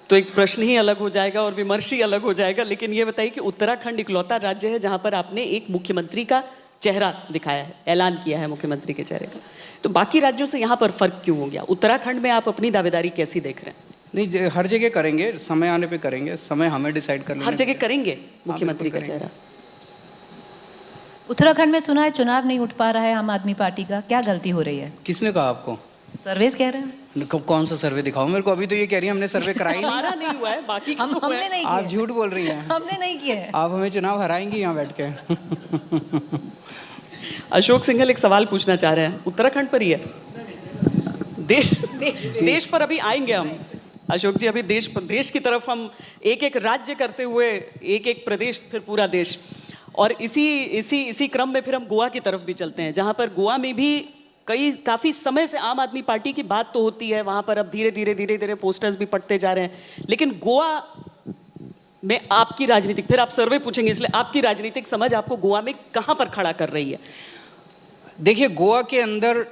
तो एक प्रश्न ही अलग हो जाएगा और विमर्श ही अलग हो जाएगा, लेकिन ये बताइए कि उत्तराखंड इकलौता राज्य है जहां पर आपने एक मुख्यमंत्री का चेहरा दिखाया है, ऐलान किया है मुख्यमंत्री के चेहरे का, तो बाकी राज्यों से यहाँ पर फर्क क्यों हो गया? उत्तराखंड में आप अपनी दावेदारी कैसी देख रहे हैं? नहीं, हर जगह करेंगे, समय आने पे करेंगे, समय हमें डिसाइड कर लेना। हर जगह करेंगे मुख्यमंत्री का चेहरा? उत्तराखंड में सुना है चुनाव नहीं उठ पा रहा है आम आदमी पार्टी का, क्या गलती हो रही है? किसने कहा आपको? सर्वेस कह रहे हैं। कौन सा सर्वे दिखाओ मेरे को? अभी तो ये कह रही है हमने सर्वे कराई नहीं। हमारा नहीं हुआ है, बाकी का तो हुआ हमने है। नहीं आप किया। झूठ बोल रही हैं। हमने नहीं किया है। आप हमें चुनाव हराएंगी यहाँ बैठ के। अशोक सिंघल एक सवाल पूछना चाह रहे हैं, उत्तराखंड पर ही है। देश पर अभी आएंगे हम। अशोक जी, अभी देश की तरफ हम एक एक राज्य करते हुए, एक एक प्रदेश, फिर पूरा देश, और इसी क्रम में फिर हम गोवा की तरफ भी चलते हैं, जहां पर गोवा में भी काफ़ी समय से आम आदमी पार्टी की बात तो होती है। वहां पर अब धीरे धीरे पोस्टर्स भी पड़ते जा रहे हैं, लेकिन गोवा में आपकी राजनीतिक, फिर आप सर्वे पूछेंगे इसलिए आपकी राजनीतिक समझ आपको गोवा में कहां पर खड़ा कर रही है? देखिए, गोवा के अंदर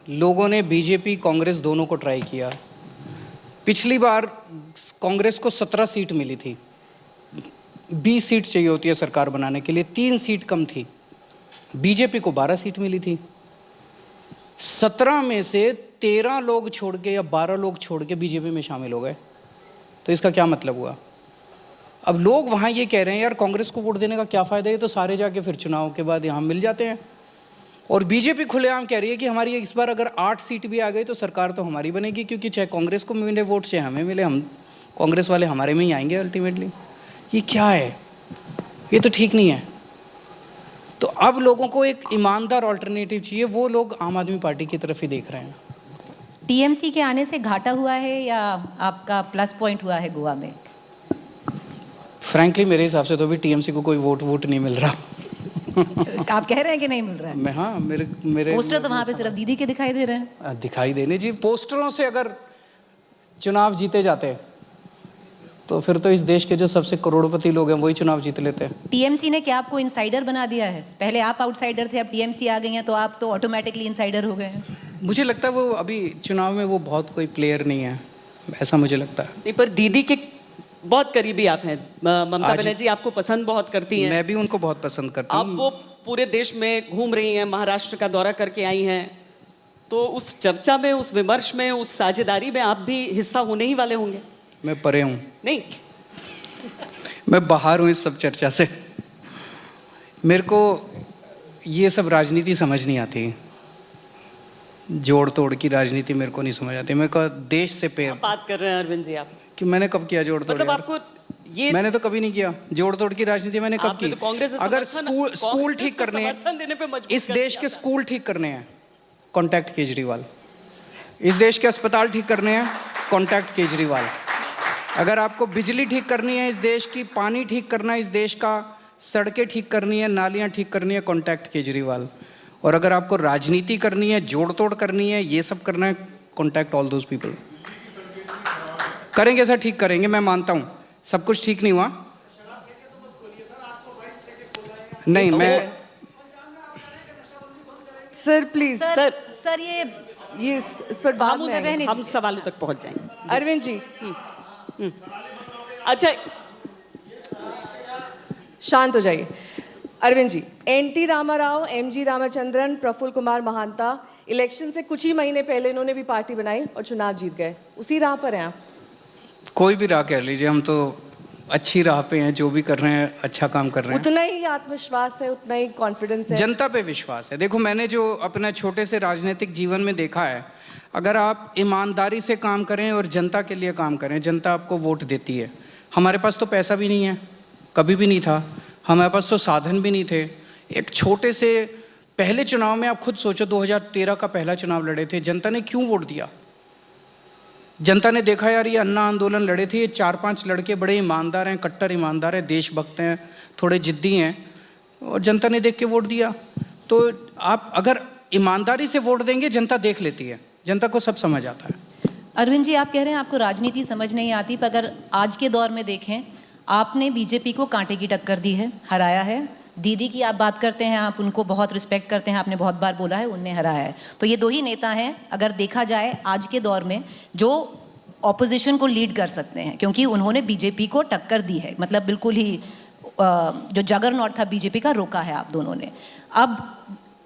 लोगों ने बीजेपी कांग्रेस दोनों को ट्राई किया। पिछली बार कांग्रेस को 17 सीट मिली थी, 20 सीट चाहिए होती है सरकार बनाने के लिए, 3 सीट कम थी। बीजेपी को 12 सीट मिली थी। 17 में से 13 लोग छोड़ के या 12 लोग छोड़ के बीजेपी में शामिल हो गए। तो इसका क्या मतलब हुआ? अब लोग वहाँ ये कह रहे हैं यार कांग्रेस को वोट देने का क्या फ़ायदा है, तो सारे जाके फिर चुनाव के बाद यहाँ मिल जाते हैं। और बीजेपी खुलेआम कह रही है कि हमारी इस बार अगर 8 सीट भी आ गई तो सरकार तो हमारी बनेगी, क्योंकि चाहे कांग्रेस को मिले वोट चाहे हमें मिले, हम कांग्रेस वाले हमारे में ही आएंगे अल्टीमेटली। ये क्या है? ये तो ठीक नहीं है। तो अब लोगों को एक ईमानदार ऑल्टरनेटिव चाहिए, वो लोग आम आदमी पार्टी की तरफ ही देख रहे हैं। टीएमसी के आने से घाटा हुआ है या आपका प्लस पॉइंट हुआ है गोवा में? फ्रैंकली मेरे हिसाब से तो अभी टीएमसी को कोई वोट नहीं मिल रहा। आप कह रहे हैं कि नहीं मिल रहा है? हाँ, मेरे पोस्टर तो वहाँ पे सिर्फ दीदी के दिखाई दे रहे हैं। दिखाई देने जी, पोस्टरों से अगर चुनाव जीते जाते तो फिर तो इस देश के जो सबसे करोड़पति लोग हैं वही चुनाव जीत लेते हैं। टीएमसी ने क्या आपको इनसाइडर बना दिया है? पहले आप आउटसाइडर थे, अब टीएमसी आ गई हैं, तो आप तो ऑटोमेटिकली इनसाइडर हो गए हैं। मुझे लगता है वो अभी चुनाव में वो बहुत कोई प्लेयर नहीं है, ऐसा मुझे लगता है। नहीं, पर दीदी के बहुत करीबी आप हैं। ममता बनर्जी आपको पसंद बहुत करती हैं। मैं भी उनको बहुत पसंद करता आप हूँ। वो पूरे देश में घूम रही हैं, महाराष्ट्र का दौरा करके आई हैं, तो उस चर्चा में, उस विमर्श में, उस साझेदारी में आप भी हिस्सा होने ही वाले होंगे। मैं परे हूँ, नहीं, मैं बाहर हूँ इस सब चर्चा से। मेरे को ये सब राजनीति समझ नहीं आती, जोड़ तोड़ की राजनीति मेरे को नहीं समझ आती। मेरे को देश से आप बात कर रहे हैं अरविंद जी आप, कि मैंने कब किया जोड़ तोड़? मतलब यार? आपको ये मैंने तो कभी नहीं किया जोड़ तोड़ की राजनीति। मैंने कब आपने की? तो कांग्रेस से अगर समर्थन- स्कूल कांग्रेस ठीक को करने समर्थन देने पे हैं, मजबूर इस कर देश दिया के था। स्कूल ठीक करने हैं, कॉन्टैक्ट केजरीवाल। इस देश के अस्पताल ठीक करने हैं, कॉन्टैक्ट केजरीवाल। अगर आपको बिजली ठीक करनी है इस देश की, पानी ठीक करना है इस देश का, सड़कें ठीक करनी है, नालियां ठीक करनी है, कॉन्टैक्ट केजरीवाल। और अगर आपको राजनीति करनी है, जोड़ तोड़ करनी है, ये सब करना है, कॉन्टैक्ट ऑल दोज पीपल। करेंगे सर, ठीक करेंगे, मैं मानता हूँ सब कुछ ठीक नहीं हुआ। नहीं, मैं सर प्लीज सर सर ये इस पर बाद में आएंगे। हम सवालों तक पहुंच जाएंगे। अरविंद जी अच्छा, शांत हो जाइए। Arvind ji, N T Rama Rao, M G Ramachandran, Prafulla Kumar Mahanta election से कुछ ही महीने पहले इन्होंने भी पार्टी बनाई और चुनाव जीत गए। उसी राह पर हैं आप? कोई भी राह कह लीजिए, हम तो अच्छी राह पे हैं, जो भी कर रहे हैं अच्छा काम कर रहे हैं। उतना ही आत्मविश्वास है, उतना ही कॉन्फिडेंस है? जनता पे विश्वास है। देखो, मैंने जो अपने छोटे से राजनीतिक जीवन में देखा है, अगर आप ईमानदारी से काम करें और जनता के लिए काम करें, जनता आपको वोट देती है। हमारे पास तो पैसा भी नहीं है, कभी भी नहीं था, हमारे पास तो साधन भी नहीं थे। एक छोटे से पहले चुनाव में आप खुद सोचो, 2013 का पहला चुनाव लड़े थे, जनता ने क्यों वोट दिया? जनता ने देखा यार ये अन्ना आंदोलन लड़े थे, ये 4-5 लड़के बड़े ईमानदार हैं, कट्टर ईमानदार हैं, देशभक्त हैं, थोड़े जिद्दी हैं, और जनता ने देख के वोट दिया। तो आप अगर ईमानदारी से वोट देंगे, जनता देख लेती है, जनता को सब समझ आता है। अरविंद जी, आप कह रहे हैं आपको राजनीति समझ नहीं आती, पर अगर आज के दौर में देखें, आपने बीजेपी को कांटे की टक्कर दी है, हराया है। दीदी की आप बात करते हैं, आप उनको बहुत रिस्पेक्ट करते हैं, आपने बहुत बार बोला है, उनने हराया है। तो ये दो ही नेता हैं अगर देखा जाए आज के दौर में जो ऑपोजिशन को लीड कर सकते हैं, क्योंकि उन्होंने बीजेपी को टक्कर दी है, मतलब बिल्कुल ही जो जगरनॉट था बीजेपी का, रोका है आप दोनों ने। अब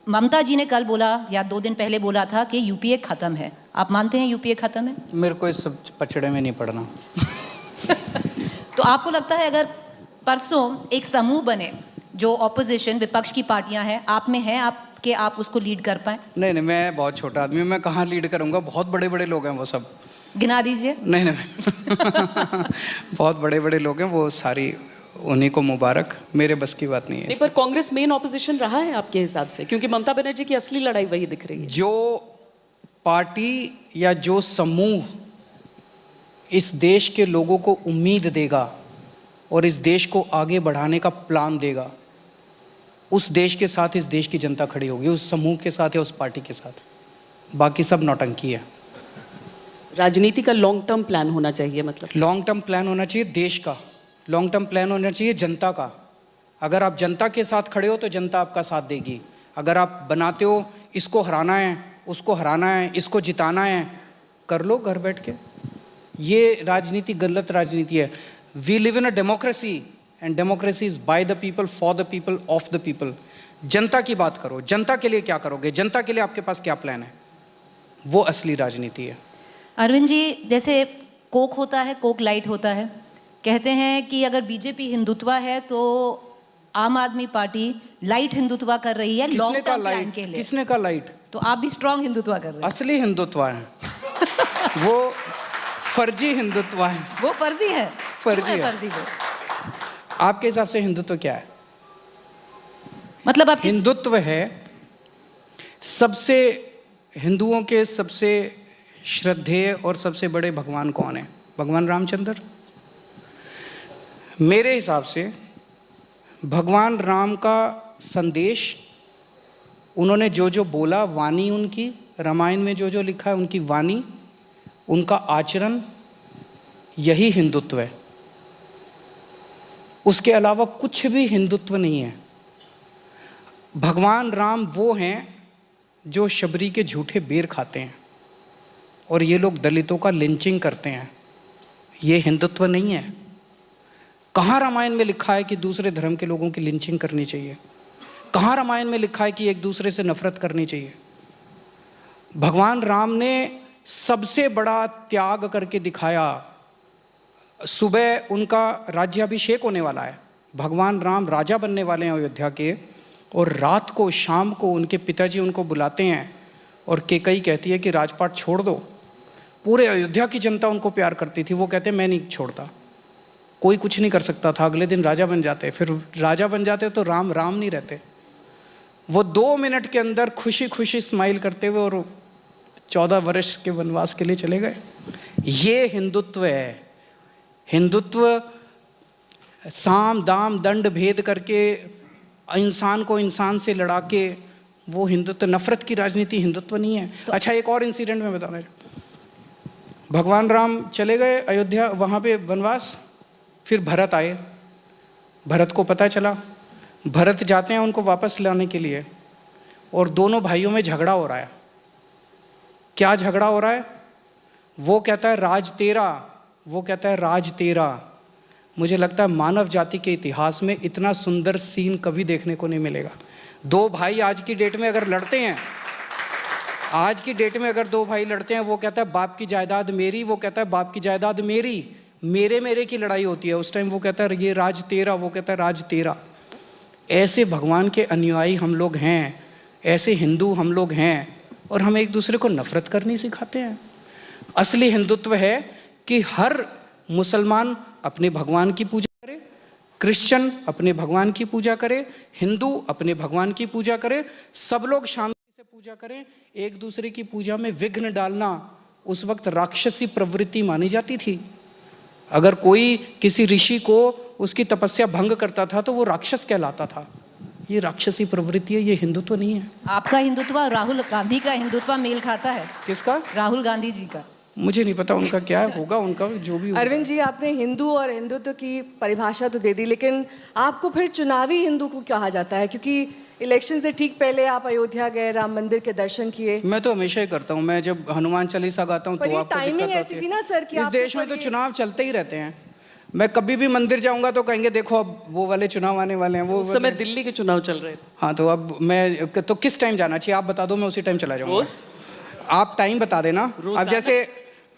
ममता जी ने कल बोला या 2 दिन पहले बोला था कि यूपीए खत्म है। आप मानते हैं यूपीए खत्म है? मेरे को इस सब पचड़े में नहीं पड़ना। तो आपको लगता है अगर परसों एक समूह बने जो ऑपोजिशन विपक्ष की पार्टियां हैं, आप में हैं आपके, आप उसको लीड कर पाए? नहीं नहीं, मैं बहुत छोटा आदमी हूँ, मैं कहाँ लीड करूँगा? बहुत बड़े बड़े लोग हैं वो सब। गिना दीजिए। नहीं नहीं बहुत बड़े बड़े लोग हैं वो, सारी उन्हीं को मुबारक, मेरे बस की बात नहीं है। नहीं, पर कांग्रेस मेन ऑपोजिशन रहा है आपके हिसाब से, क्योंकि ममता बनर्जी की असली लड़ाई वही दिख रही है। जो पार्टी या जो समूह इस देश के लोगों को उम्मीद देगा और इस देश को आगे बढ़ाने का प्लान देगा, उस देश के साथ इस देश की जनता खड़ी होगी, उस समूह के साथ या उस पार्टी के साथ। बाकी सब नौटंकी है। राजनीति का लॉन्ग टर्म प्लान होना चाहिए, मतलब लॉन्ग टर्म प्लान होना चाहिए देश का, लॉन्ग टर्म प्लान होना चाहिए जनता का। अगर आप जनता के साथ खड़े हो तो जनता आपका साथ देगी। अगर आप बनाते हो इसको हराना है, उसको हराना है, इसको जिताना है, कर लो घर बैठ के। ये राजनीति गलत राजनीति है। We live in a democracy and democracy is by the people, for the people, of the people. जनता की बात करो, जनता के लिए क्या करोगे, जनता के लिए आपके पास क्या प्लान है, वो असली राजनीति है। अरविंद जी, जैसे कोक होता है, कोक लाइट होता है, कहते हैं कि अगर बीजेपी हिंदुत्व है तो आम आदमी पार्टी लाइट हिंदुत्व कर रही है लॉन्ग टर्म प्लान के लिए। किसने कहा लाइट? तो आप भी स्ट्रॉन्ग हिंदुत्व कर रहे हैं। असली हिंदुत्व है वो फर्जी हिंदुत्व है। वो फर्जी है। फर्जी क्यों है। फर्जी वो? आपके हिसाब से हिंदुत्व क्या है? मतलब आप हिंदुत्व है सबसे, हिंदुओं के सबसे श्रद्धेय और सबसे बड़े भगवान कौन है? भगवान रामचंद्र। मेरे हिसाब से भगवान राम का संदेश, उन्होंने जो जो बोला, वाणी उनकी, रामायण में जो जो लिखा है उनकी वाणी, उनका आचरण, यही हिंदुत्व है। उसके अलावा कुछ भी हिंदुत्व नहीं है। भगवान राम वो हैं जो शबरी के झूठे बेर खाते हैं और ये लोग दलितों का लिंचिंग करते हैं। ये हिंदुत्व नहीं है। कहाँ रामायण में लिखा है कि दूसरे धर्म के लोगों की लिंचिंग करनी चाहिए? कहाँ रामायण में लिखा है कि एक दूसरे से नफरत करनी चाहिए? भगवान राम ने सबसे बड़ा त्याग करके दिखाया। सुबह उनका राज्याभिषेक होने वाला है, भगवान राम राजा बनने वाले हैं अयोध्या के। और रात को शाम को उनके पिताजी उनको बुलाते हैं और केकई कहती है कि राजपाट छोड़ दो। पूरे अयोध्या की जनता उनको प्यार करती थी, वो कहते मैं नहीं छोड़ता। कोई कुछ नहीं कर सकता था। अगले दिन राजा बन जाते, फिर राजा बन जाते तो राम राम नहीं रहते। वो 2 मिनट के अंदर खुशी खुशी स्माइल करते हुए और 14 वर्ष के वनवास के लिए चले गए। ये हिंदुत्व है। हिंदुत्व साम दाम दंड भेद करके इंसान को इंसान से लड़ा के, वो हिंदुत्व, नफरत की राजनीति हिंदुत्व नहीं है। अच्छा, एक और इंसिडेंट में बताना। भगवान राम चले गए अयोध्या, वहाँ पे वनवास। फिर भरत आए। भरत को पता चला, भरत जाते हैं उनको वापस लाने के लिए, और दोनों भाइयों में झगड़ा हो रहा है। क्या झगड़ा हो रहा है? वो कहता है राज तेरा, वो कहता है राज तेरा। मुझे लगता है मानव जाति के इतिहास में इतना सुंदर सीन कभी देखने को नहीं मिलेगा। 2 भाई आज की डेट में अगर लड़ते हैं, आज की डेट में अगर 2 भाई लड़ते हैं, वो कहता है बाप की जायदाद मेरी, वो कहता है बाप की जायदाद मेरी, मेरे की लड़ाई होती है। उस टाइम वो कहता है ये राज तेरा, वो कहता है राज तेरा। ऐसे भगवान के अनुयायी हम लोग हैं, ऐसे हिंदू हम लोग हैं, और हम एक दूसरे को नफरत करनी सिखाते हैं। असली हिंदुत्व है कि हर मुसलमान अपने भगवान की पूजा करे, क्रिश्चियन अपने भगवान की पूजा करे, हिंदू अपने भगवान की पूजा करे, सब लोग शांति से पूजा करें। एक दूसरे की पूजा में विघ्न डालना उस वक्त राक्षसी प्रवृत्ति मानी जाती थी। अगर कोई किसी ऋषि को उसकी तपस्या भंग करता था तो वो राक्षस कहलाता था। ये राक्षसी प्रवृत्ति है, ये हिंदुत्व नहीं है। आपका हिंदुत्व और राहुल गांधी का हिंदुत्व मेल खाता है? किसका? राहुल गांधी जी का। मुझे नहीं पता उनका क्या होगा, उनका जो भी होगा। अरविंद जी, आपने हिंदू और हिंदुत्व की परिभाषा तो दे दी, लेकिन आपको फिर चुनावी हिंदू को कहा जाता है, क्योंकि इलेक्शन से ठीक पहले आप अयोध्या गए, राम मंदिर के दर्शन किए। मैं तो हमेशा ही करता हूँ। मैं जब हनुमान चालीसा गाता हूँ तो आपको टाइमिंग दिक्कत ऐसी होती थी है ना सर कि इस देश में तो चुनाव चलते ही रहते हैं। मैं कभी भी मंदिर जाऊंगा तो कहेंगे देखो अब वो वाले चुनाव आने वाले हैं। वो उस समय दिल्ली के चुनाव चल रहे थे। हाँ, तो अब मैं तो किस टाइम जाना चाहिए आप बता दो, मैं उसी टाइम चला जाऊंगा। आप टाइम बता देना। अब जैसे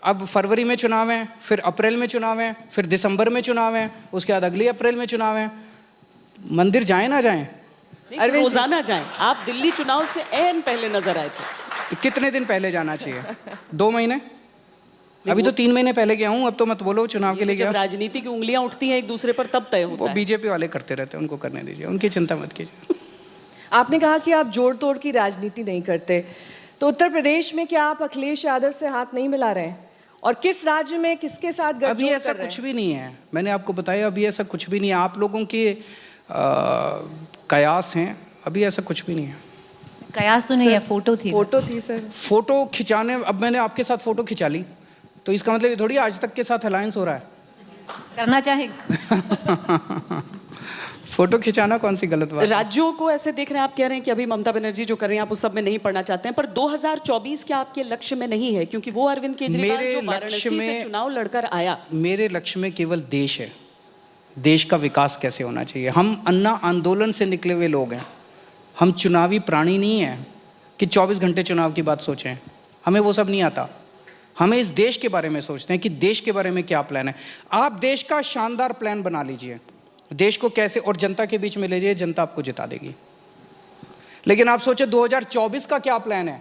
अब फरवरी में चुनाव है, फिर अप्रैल में चुनाव है, फिर दिसंबर में चुनाव है, उसके बाद अगली अप्रैल में चुनाव है। मंदिर जाएं ना जाएं? अरविंद, रोजाना जाएं। आप दिल्ली चुनाव से ऐन पहले नजर आए थे। तो कितने दिन पहले जाना चाहिए? 2 महीने? अभी तो 3 महीने पहले गया हूँ। अब तो मत बोलो चुनाव के लिए जब गया। राजनीति की उंगलियां उठती हैं एक दूसरे पर तब तय होता वो है। बीजेपी वाले करते रहते हैं, उनको करने दीजिए, उनकी चिंता मत कीजिए। आपने कहा कि आप जोड़ तोड़ की राजनीति नहीं करते, तो उत्तर प्रदेश में क्या आप अखिलेश यादव से हाथ नहीं मिला रहे हैं? और किस राज्य में किसके साथ गठजोड़ अभी ऐसा कर रहे हैं? कुछ भी नहीं है। मैंने आपको बताया अभी ऐसा कुछ भी नहीं है। आप लोगों के कयास हैं, अभी ऐसा कुछ भी नहीं है। कयास तो नहीं है, फोटो थी। फोटो थी सर। फोटो खिंचाने, अब मैंने आपके साथ फोटो खिंचा ली तो इसका मतलब ये थोड़ी आज तक के साथ अलायंस हो रहा है। करना चाहेंगे? फोटो खिंचाना कौन सी गलत बात है? राज्यों को ऐसे देख रहे हैं, आप कह रहे हैं कि अभी ममता बनर्जी जो कर रही हैं आप उस सब में नहीं पढ़ना चाहते हैं, पर 2024 क्या आपके लक्ष्य में नहीं है? क्योंकि वो अरविंद केजरीवाल मेरे जो लक्ष्य वाराणसी में- से चुनाव लड़कर आया। मेरे लक्ष्य में केवल देश है, देश का विकास कैसे होना चाहिए। हम अन्ना आंदोलन से निकले हुए लोग हैं, हम चुनावी प्राणी नहीं हैं कि 24 घंटे चुनाव की बात सोचें। हमें वो सब नहीं आता। हमें इस देश के बारे में सोचते हैं कि देश के बारे में क्या प्लान है। आप देश का शानदार प्लान बना लीजिए, देश को कैसे और जनता के बीच में ले जाइए, जनता आपको जिता देगी। लेकिन आप सोचे 2024 का क्या प्लान है,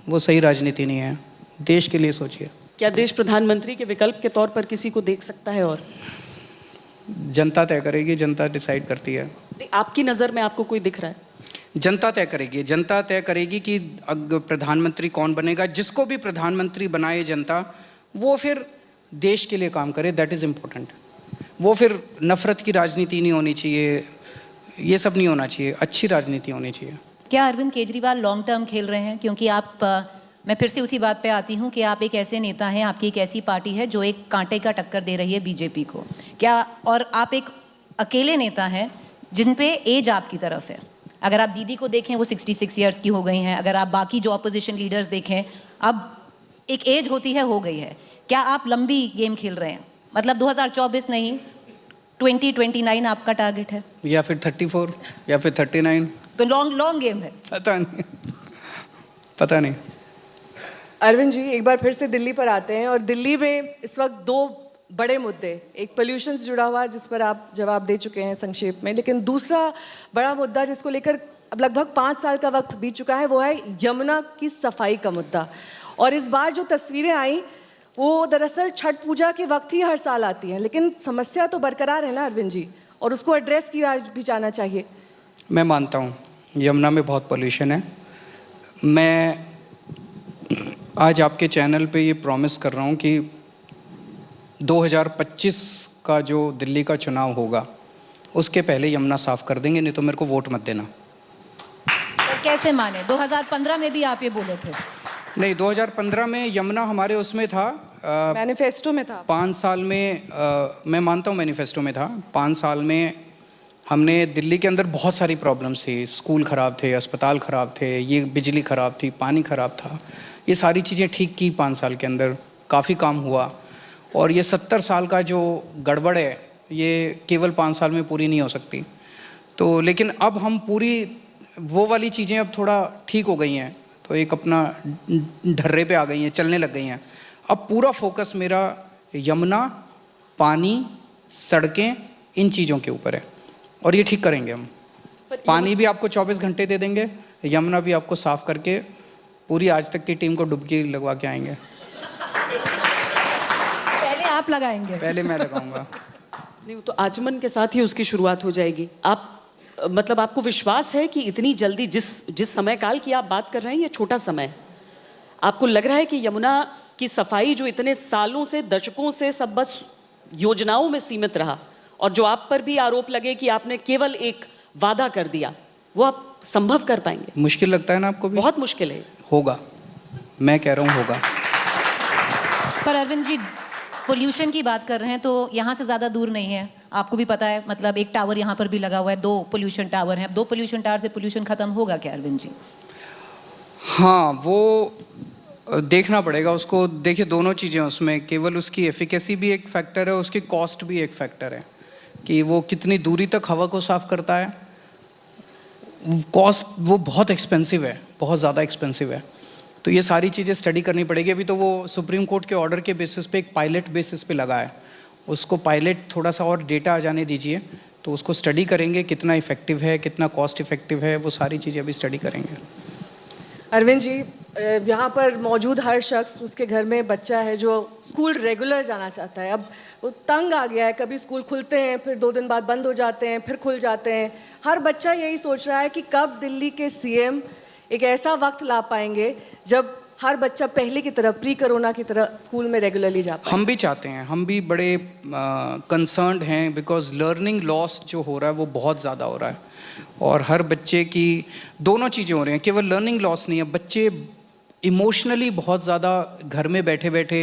वो सही राजनीति नहीं है। देश के लिए सोचिए। क्या देश प्रधानमंत्री के विकल्प के तौर पर किसी को देख सकता है? और जनता तय करेगी, जनता डिसाइड करती है। आपकी नज़र में आपको कोई दिख रहा है? जनता तय करेगी, जनता तय करेगी कि प्रधानमंत्री कौन बनेगा। जिसको भी प्रधानमंत्री बनाए जनता, वो फिर देश के लिए काम करे, दैट इज़ इम्पोर्टेंट। वो फिर नफरत की राजनीति नहीं होनी चाहिए, ये सब नहीं होना चाहिए, अच्छी राजनीति होनी चाहिए। क्या अरविंद केजरीवाल लॉन्ग टर्म खेल रहे हैं? क्योंकि आप मैं फिर से उसी बात पे आती हूँ कि आप एक ऐसे नेता हैं, आपकी एक ऐसी पार्टी है जो एक कांटे का टक्कर दे रही है बीजेपी को। क्या, और आप एक अकेले नेता हैं जिन पे एज आपकी तरफ है। अगर आप दीदी को देखें वो 66 ईयर्स की हो गई हैं। अगर आप बाकी जो अपोजिशन लीडर्स देखें, अब एक एज होती है, हो गई है। क्या आप लंबी गेम खेल रहे हैं? मतलब 2024 नहीं, 2029 आपका टारगेट है, या फिर 34 या फिर 39? तो लॉन्ग गेम है। पता नहीं, पता नहीं। अरविंद जी, एक बार फिर से दिल्ली पर आते हैं, और दिल्ली में इस वक्त 2 बड़े मुद्दे, एक पोल्यूशन से जुड़ा हुआ जिस पर आप जवाब दे चुके हैं संक्षेप में, लेकिन दूसरा बड़ा मुद्दा जिसको लेकर अब लगभग 5 साल का वक्त बीत चुका है वो है यमुना की सफाई का मुद्दा। और इस बार जो तस्वीरें आई वो दरअसल छठ पूजा के वक्त ही हर साल आती हैं, लेकिन समस्या तो बरकरार है ना अरविंद जी, और उसको एड्रेस किया भी जाना चाहिए। मैं मानता हूँ यमुना में बहुत पोल्यूशन है। मैं आज आपके चैनल पे ये प्रॉमिस कर रहा हूँ कि 2025 का जो दिल्ली का चुनाव होगा उसके पहले यमुना साफ़ कर देंगे, नहीं तो मेरे को वोट मत देना। पर कैसे माने? 2015 में भी आप ये बोले थे। नहीं, 2015 में यमुना हमारे उसमें था, मैनिफेस्टो में था। 5 साल में मैं मानता हूँ मैनिफेस्टो में था। 5 साल में हमने दिल्ली के अंदर बहुत सारी प्रॉब्लम्स थी, स्कूल ख़राब थे, अस्पताल ख़राब थे, ये बिजली ख़राब थी, पानी ख़राब था, ये सारी चीज़ें ठीक की 5 साल के अंदर, काफ़ी काम हुआ। और ये 70 साल का जो गड़बड़ है ये केवल 5 साल में पूरी नहीं हो सकती। तो लेकिन अब हम पूरी वो वाली चीज़ें अब थोड़ा ठीक हो गई हैं, तो एक अपना ढर्रे पे आ गई हैं, चलने लग गई हैं। अब पूरा फोकस मेरा यमुना, पानी, सड़कें, इन चीज़ों के ऊपर है और ये ठीक करेंगे हम। पानी भी आपको 24 घंटे दे देंगे, यमुना भी आपको साफ़ करके पूरी आज तक की टीम को डुबकी लगवा के आएंगे। पहले आप लगाएंगे? पहले मैं लगाऊंगा। नहीं, वो तो आचमन के साथ ही उसकी शुरुआत हो जाएगी। आप मतलब आपको विश्वास है कि इतनी जल्दी जिस समय काल की आप बात कर रहे हैं ये छोटा समय है, आपको लग रहा है कि यमुना की सफाई जो इतने सालों से, दशकों से सब बस योजनाओं में सीमित रहा, और जो आप पर भी आरोप लगे कि आपने केवल एक वादा कर दिया, वो आप संभव कर पाएंगे? मुश्किल लगता है ना आपको भी? बहुत मुश्किल है। होगा, मैं कह रहा हूँ होगा। पर अरविंद जी, पोल्यूशन की बात कर रहे हैं तो यहाँ से ज़्यादा दूर नहीं है, आपको भी पता है, मतलब एक टावर यहाँ पर भी लगा हुआ है, 2 पोल्यूशन टावर हैं। अब 2 पोल्यूशन टावर से पोल्यूशन ख़त्म होगा क्या अरविंद जी? हाँ, वो देखना पड़ेगा उसको। देखिए, दोनों चीज़ें उसमें, केवल उसकी एफिकेसी भी एक फैक्टर है, उसकी कॉस्ट भी एक फैक्टर है कि वो कितनी दूरी तक हवा को साफ़ करता है। कॉस्ट वो बहुत एक्सपेंसिव है, बहुत ज़्यादा एक्सपेंसिव है, तो ये सारी चीज़ें स्टडी करनी पड़ेगी। अभी तो वो सुप्रीम कोर्ट के ऑर्डर के बेसिस पे एक पायलट बेसिस पे लगा है, उसको पायलट थोड़ा सा और डेटा आ जाने दीजिए, तो उसको स्टडी करेंगे कितना इफ़ेक्टिव है, कितना कॉस्ट इफ़ेक्टिव है, वो सारी चीज़ें अभी स्टडी करेंगे। अरविंद जी, यहाँ पर मौजूद हर शख्स, उसके घर में बच्चा है जो स्कूल रेगुलर जाना चाहता है। अब वो तंग आ गया है, कभी स्कूल खुलते हैं, फिर 2 दिन बाद बंद हो जाते हैं, फिर खुल जाते हैं। हर बच्चा यही सोच रहा है कि कब दिल्ली के सीएम एक ऐसा वक्त ला पाएंगे जब हर बच्चा पहले की तरह, प्री कोरोना की तरह स्कूल में रेगुलरली जा पाए। हम भी चाहते हैं, हम भी बड़े कंसर्न्ड हैं, बिकॉज लर्निंग लॉस जो हो रहा है वो बहुत ज़्यादा हो रहा है, और हर बच्चे की दोनों चीज़ें हो रही हैं। केवल लर्निंग लॉस नहीं है, बच्चे इमोशनली बहुत ज़्यादा घर में बैठे बैठे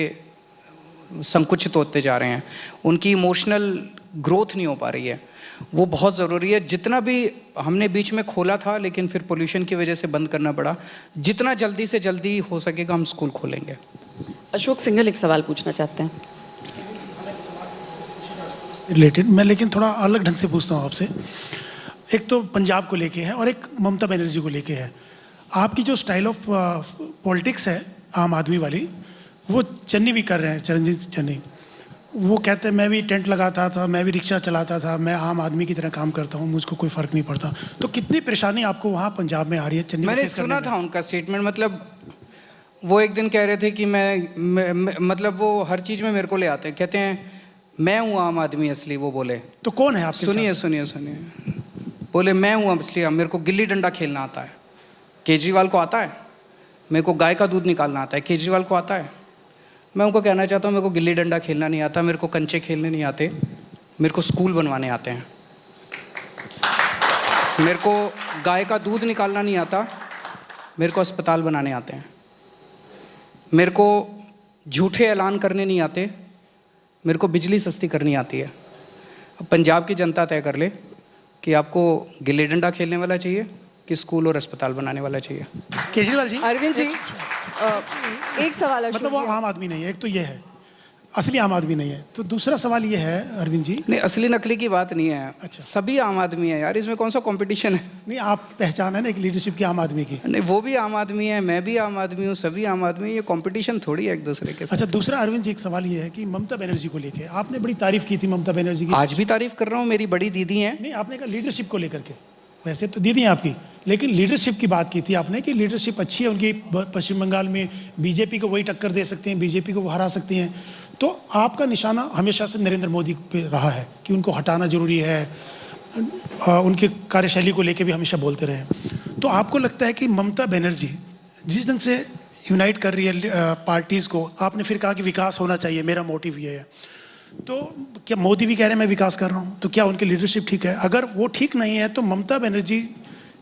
संकुचित होते जा रहे हैं, उनकी इमोशनल ग्रोथ नहीं हो पा रही है, वो बहुत ज़रूरी है। जितना भी हमने बीच में खोला था, लेकिन फिर पोल्यूशन की वजह से बंद करना पड़ा, जितना जल्दी से जल्दी हो सकेगा हम स्कूल खोलेंगे। अशोक सिंघल एक सवाल पूछना चाहते हैं रिलेटेड, मैं लेकिन थोड़ा अलग ढंग से पूछता हूँ आपसे। एक तो पंजाब को लेके है और एक ममता बनर्जी को लेके है। आपकी जो स्टाइल ऑफ पॉलिटिक्स है आम आदमी वाली, वो चन्नी भी कर रहे हैं, चरणजीत चन्नी। वो कहते हैं मैं भी टेंट लगाता था, मैं भी रिक्शा चलाता था, मैं आम आदमी की तरह काम करता हूँ, मुझको कोई फ़र्क नहीं पड़ता। तो कितनी परेशानी आपको वहाँ पंजाब में आ रही है चन्नी? मैंने सुना था उनका स्टेटमेंट, मतलब वो एक दिन कह रहे थे कि मैं मतलब वो हर चीज़ में मेरे को ले आते हैं, कहते हैं मैं हूँ आम आदमी असली। वो बोले तो कौन है आपके? सुनिए, बोले मैं हूँ असली, मेरे को गिल्ली डंडा खेलना आता है। केजरीवाल को आता है, मेरे को गाय का दूध निकालना आता है, केजरीवाल को आता है। मैं उनको कहना चाहता हूँ मेरे को गिल्ली डंडा खेलना नहीं आता, मेरे को कंचे खेलने नहीं आते, मेरे को स्कूल बनवाने आते हैं। मेरे को गाय का दूध निकालना नहीं आता, मेरे को अस्पताल बनाने आते हैं। मेरे को झूठे ऐलान करने नहीं आते, मेरे को बिजली सस्ती करनी आती है। अब पंजाब की जनता तय कर ले कि आपको गिल्ली डंडा खेलने वाला चाहिए कि स्कूल और अस्पताल बनाने वाला चाहिए। केजरीवाल जी, अरविंद जी, एक सवाल मतलब वो आम आदमी नहीं है, एक तो ये है। असली आम आदमी नहीं है। तो दूसरा सवाल ये है अरविंद जी, नहीं, असली नकली की बात नहीं है। अच्छा। सभी आम आदमी है यार, इसमें कौन सा कंपटीशन है? नहीं आप पहचान है ना एक लीडरशिप की आम आदमी की। नहीं, वो भी आम आदमी है, मैं भी आम आदमी हूँ, सभी आम आदमी, ये कंपटीशन थोड़ी है एक दूसरे के साथ। अच्छा, दूसरा अरविंद जी एक सवाल ये है कि ममता बनर्जी को लेके आपने बड़ी तारीफ की थी ममता बनर्जी की। आज भी तारीफ कर रहा हूँ, मेरी बड़ी दीदी हैं। नहीं, आपने कहा लीडरशिप को लेकर के, वैसे तो दीदी हैं आपकी, लेकिन लीडरशिप की बात की थी आपने कि लीडरशिप अच्छी है उनकी, पश्चिम बंगाल में बीजेपी को वही टक्कर दे सकते हैं, बीजेपी को वो हरा सकती हैं। तो आपका निशाना हमेशा से नरेंद्र मोदी पे रहा है कि उनको हटाना जरूरी है, उनकी कार्यशैली को लेके भी हमेशा बोलते रहे। तो आपको लगता है कि ममता बनर्जी जिस ढंग से यूनाइट कर रही है पार्टीज़ को, आपने फिर कहा कि विकास होना चाहिए, मेरा मोटिव ये है, तो क्या मोदी भी कह रहे हैं मैं विकास कर रहा हूँ, तो क्या उनकी लीडरशिप ठीक है? अगर वो ठीक नहीं है तो ममता बनर्जी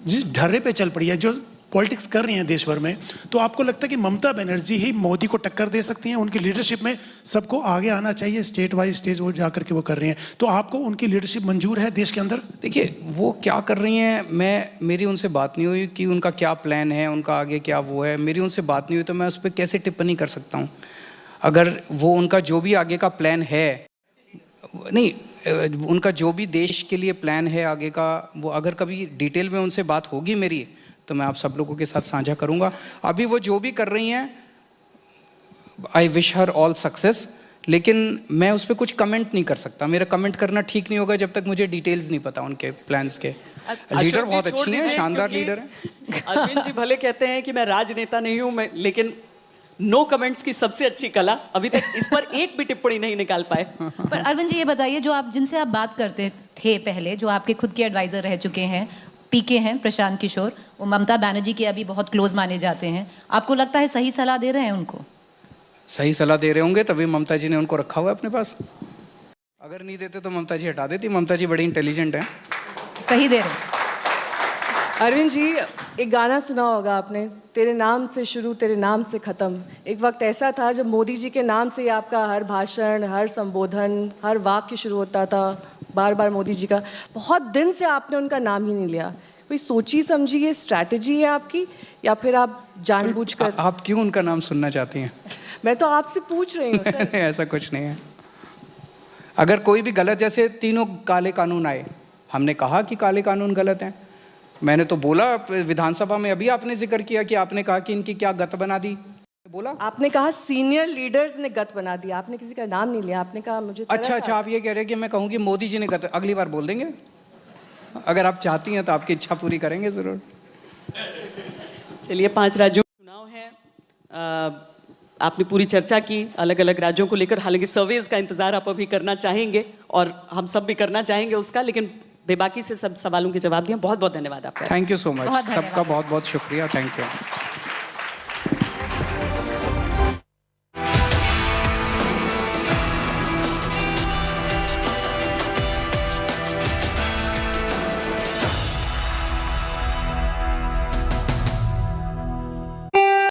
जिस ढर्रे पे चल पड़ी है, जो पॉलिटिक्स कर रही हैं देश भर में, तो आपको लगता है कि ममता बनर्जी ही मोदी को टक्कर दे सकती हैं? उनकी लीडरशिप में सबको आगे आना चाहिए, स्टेट वाइज स्टेज वो जा करके वो कर रही हैं, तो आपको उनकी लीडरशिप मंजूर है देश के अंदर? देखिए, वो क्या कर रही हैं, मेरी उनसे बात नहीं हुई कि उनका क्या प्लान है, उनका आगे क्या वो है, मेरी उनसे बात नहीं हुई, तो मैं उस पर कैसे टिप्पणी कर सकता हूँ? अगर वो उनका जो भी आगे का प्लान है, नहीं, उनका जो भी देश के लिए प्लान है आगे का, वो अगर कभी डिटेल में उनसे बात होगी मेरी, तो मैं आप सब लोगों के साथ साझा करूंगा। अभी वो जो भी कर रही हैं, I wish her all success, लेकिन मैं उस पर कुछ कमेंट नहीं कर सकता। मेरा कमेंट करना ठीक नहीं होगा जब तक मुझे डिटेल्स नहीं पता उनके प्लान्स के। लीडर अशोक जी, बहुत छोड़ अच्छी हैं, दीजिए, शानदार क्योंकि लीडर हैं। अरविंद जी भले कहते हैं कि मैं राजनेता नहीं हूं, मैं, लेकिन नो कमेंट्स की सबसे अच्छी कला, अभी तक इस पर एक भी टिप्पणी नहीं निकाल पाए। पर अरविंद जी ये बताइए, जो आप जिनसे आप बात करते थे पहले, जो आपके खुद के एडवाइजर रह चुके हैं, पीके हैं प्रशांत किशोर, वो ममता बनर्जी के अभी बहुत क्लोज माने जाते हैं, आपको लगता है सही सलाह दे रहे हैं उनको? सही सलाह दे रहे होंगे तभी ममता जी ने उनको रखा हुआ है अपने पास। अगर नहीं देते तो ममता जी हटा देती। ममता जी बड़ी इंटेलिजेंट हैं। सही दे रहे हैं। अरविंद जी, एक गाना सुना होगा आपने, तेरे नाम से शुरू तेरे नाम से ख़त्म। एक वक्त ऐसा था जब मोदी जी के नाम से ही आपका हर भाषण, हर संबोधन, हर वाक्य शुरू होता था, बार बार मोदी जी का। बहुत दिन से आपने उनका नाम ही नहीं लिया। कोई सोची समझी ये स्ट्रैटेजी है आपकी, या फिर आप जानबूझकर? आप क्यों उनका नाम सुनना चाहती हैं? मैं तो आपसे पूछ रही हूँ सर। ऐसा कुछ नहीं है। अगर कोई भी गलत, जैसे तीनों काले कानून आए, हमने कहा कि काले कानून गलत हैं, मैंने तो बोला विधानसभा में, अभी आपने जिक्र किया कि आपने कहा कि इनकी क्या गत बना दी, बोला। आपने कहा सीनियर लीडर्स ने गत बना दिया, आपने किसी का नाम नहीं लिया, आपने कहा मुझे। अच्छा, आप ये कह रहे हैं कि मैं कहूँ कि मोदी जी ने गत, अगली बार बोल देंगे। अगर आप चाहती हैं तो आपकी इच्छा पूरी करेंगे जरूर। चलिए, 5 राज्यों में चुनाव है, आपने पूरी चर्चा की अलग अलग राज्यों को लेकर, हालांकि सर्वेज का इंतजार आप अभी करना चाहेंगे और हम सब भी करना चाहेंगे उसका, लेकिन बेबाकी से सब सवालों के जवाब दिए। बहुत बहुत धन्यवाद आपका। थैंक यू सो मच, बहुत धन्यवाद। सबका बहुत बहुत शुक्रिया, थैंक यू।